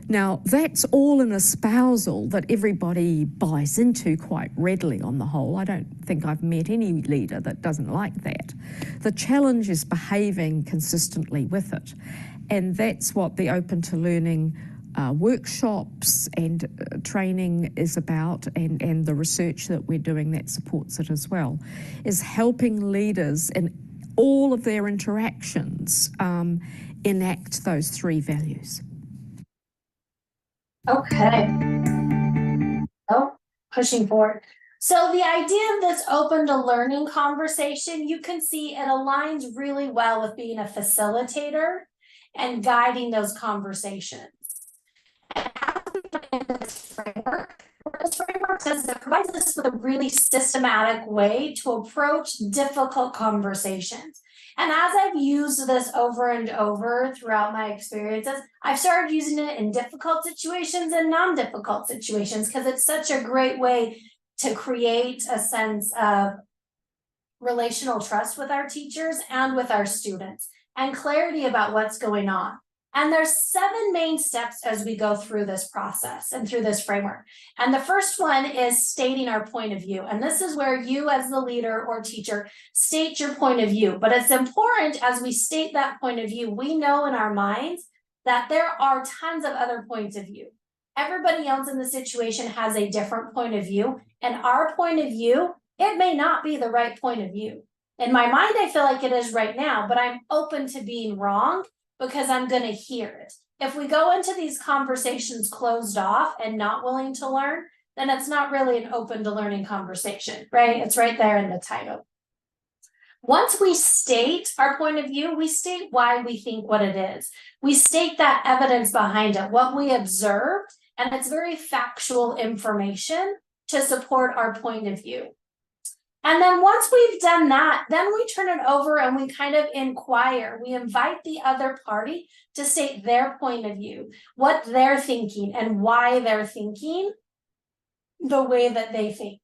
Now, that's all an espousal that everybody buys into quite readily on the whole. I don't think I've met any leader that doesn't like that. The challenge is behaving consistently with it. And that's what the Open to Learning workshops and training is about, and the research that we're doing that supports it as well, is helping leaders in all of their interactions enact those 3 values. Okay. Oh, pushing forward. So the idea of this open to learning conversation, you can see it aligns really well with being a facilitator and guiding those conversations. And as we put in this framework, what this framework says is it provides us with a really systematic way to approach difficult conversations. And as I've used this over and over throughout my experiences, I've started using it in difficult situations and non-difficult situations, because it's such a great way to create a sense of relational trust with our teachers and with our students, and clarity about what's going on. And there's 7 main steps as we go through this process and through this framework. And the first one is stating our point of view. And this is where you as the leader or teacher state your point of view. But it's important as we state that point of view, we know in our minds that there are tons of other points of view. Everybody else in the situation has a different point of view. And our point of view, it may not be the right point of view. In my mind, I feel like it is right now, but I'm open to being wrong because I'm going to hear it. If we go into these conversations closed off and not willing to learn, then it's not really an open to learning conversation, right? It's right there in the title. Once we state our point of view, we state why we think what it is. We state that evidence behind it, what we observed, and it's very factual information to support our point of view. And then once we've done that, then we turn it over and we kind of inquire. We invite the other party to state their point of view, what they're thinking and why they're thinking the way that they think.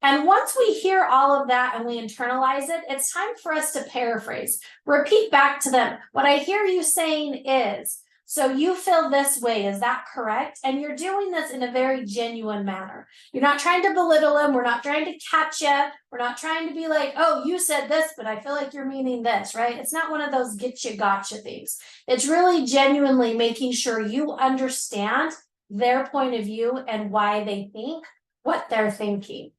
And once we hear all of that and we internalize it, it's time for us to paraphrase, repeat back to them. What I hear you saying is, so you feel this way, is that correct? And you're doing this in a very genuine manner. You're not trying to belittle them. We're not trying to catch you. We're not trying to be like, oh, you said this, but I feel like you're meaning this, right? It's not one of those get you gotcha things. It's really genuinely making sure you understand their point of view and why they think what they're thinking.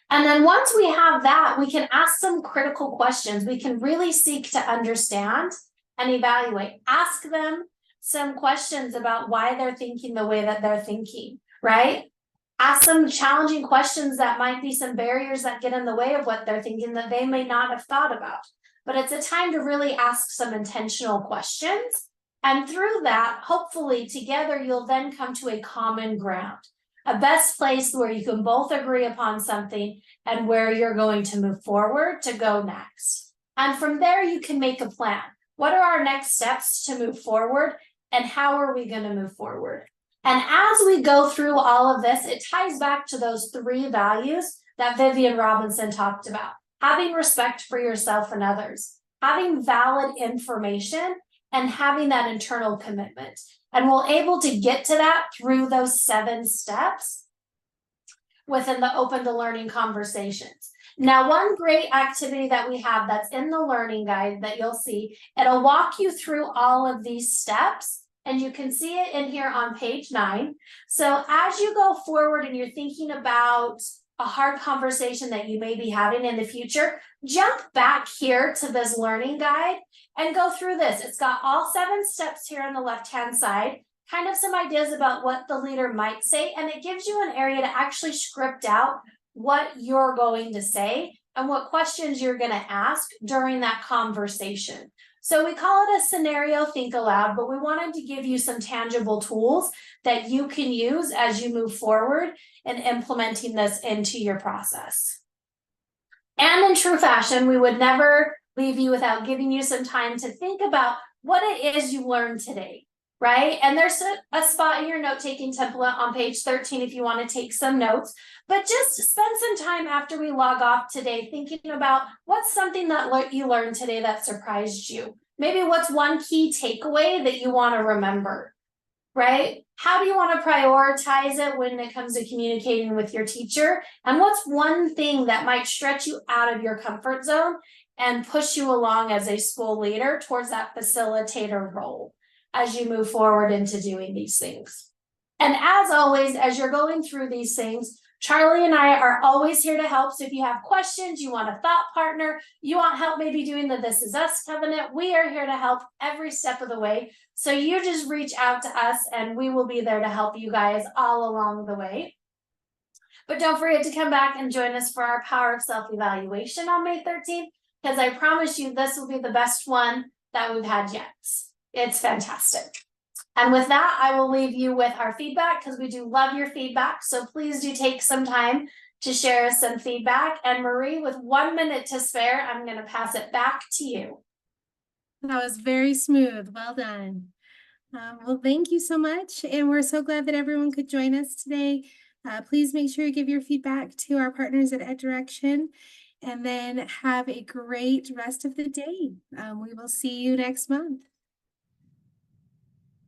And then once we have that, we can ask some critical questions. We can really seek to understand and evaluate. Ask them some questions about why they're thinking the way that they're thinking, right? Ask them challenging questions that might be some barriers that get in the way of what they're thinking that they may not have thought about. But it's a time to really ask some intentional questions. And through that, hopefully together, you'll then come to a common ground, a best place where you can both agree upon something and where you're going to move forward to go next. And from there, you can make a plan. What are our next steps to move forward and how are we going to move forward? And as we go through all of this, it ties back to those 3 values that Vivian Robinson talked about. Having respect for yourself and others, having valid information, and having that internal commitment. And we're able to get to that through those 7 steps within the open to learning conversations. Now, one great activity that we have that's in the learning guide that you'll see, it'll walk you through all of these steps, and you can see it in here on page 9. So as you go forward and you're thinking about a hard conversation that you may be having in the future, jump back here to this learning guide and go through this. It's got all 7 steps here on the left-hand side, kind of some ideas about what the leader might say, and it gives you an area to actually script out what you're going to say and what questions you're going to ask during that conversation. So we call it a scenario think aloud, but we wanted to give you some tangible tools that you can use as you move forward in implementing this into your process. And in true fashion, we would never leave you without giving you some time to think about what it is you learned today, right? And there's a spot in your note-taking template on page 13 if you want to take some notes, but just spend some time after we log off today thinking about what's something that you learned today that surprised you. Maybe what's one key takeaway that you want to remember, right? How do you want to prioritize it when it comes to communicating with your teacher? And what's one thing that might stretch you out of your comfort zone and push you along as a school leader towards that facilitator role as you move forward into doing these things? And as always, as you're going through these things, Charlie and I are always here to help. So if you have questions, you want a thought partner, you want help maybe doing the This Is Us covenant, we are here to help every step of the way. So you just reach out to us and we will be there to help you guys all along the way. But don't forget to come back and join us for our Power of Self-Evaluation on May 13th, because I promise you this will be the best one that we've had yet. It's fantastic. And with that, I will leave you with our feedback because we do love your feedback. So please do take some time to share us some feedback. And Marie, with 1 minute to spare, I'm going to pass it back to you. That was very smooth. Well done. Well, thank you so much. And we're so glad that everyone could join us today. Please make sure you give your feedback to our partners at EdDirection, and then have a great rest of the day. We will see you next month.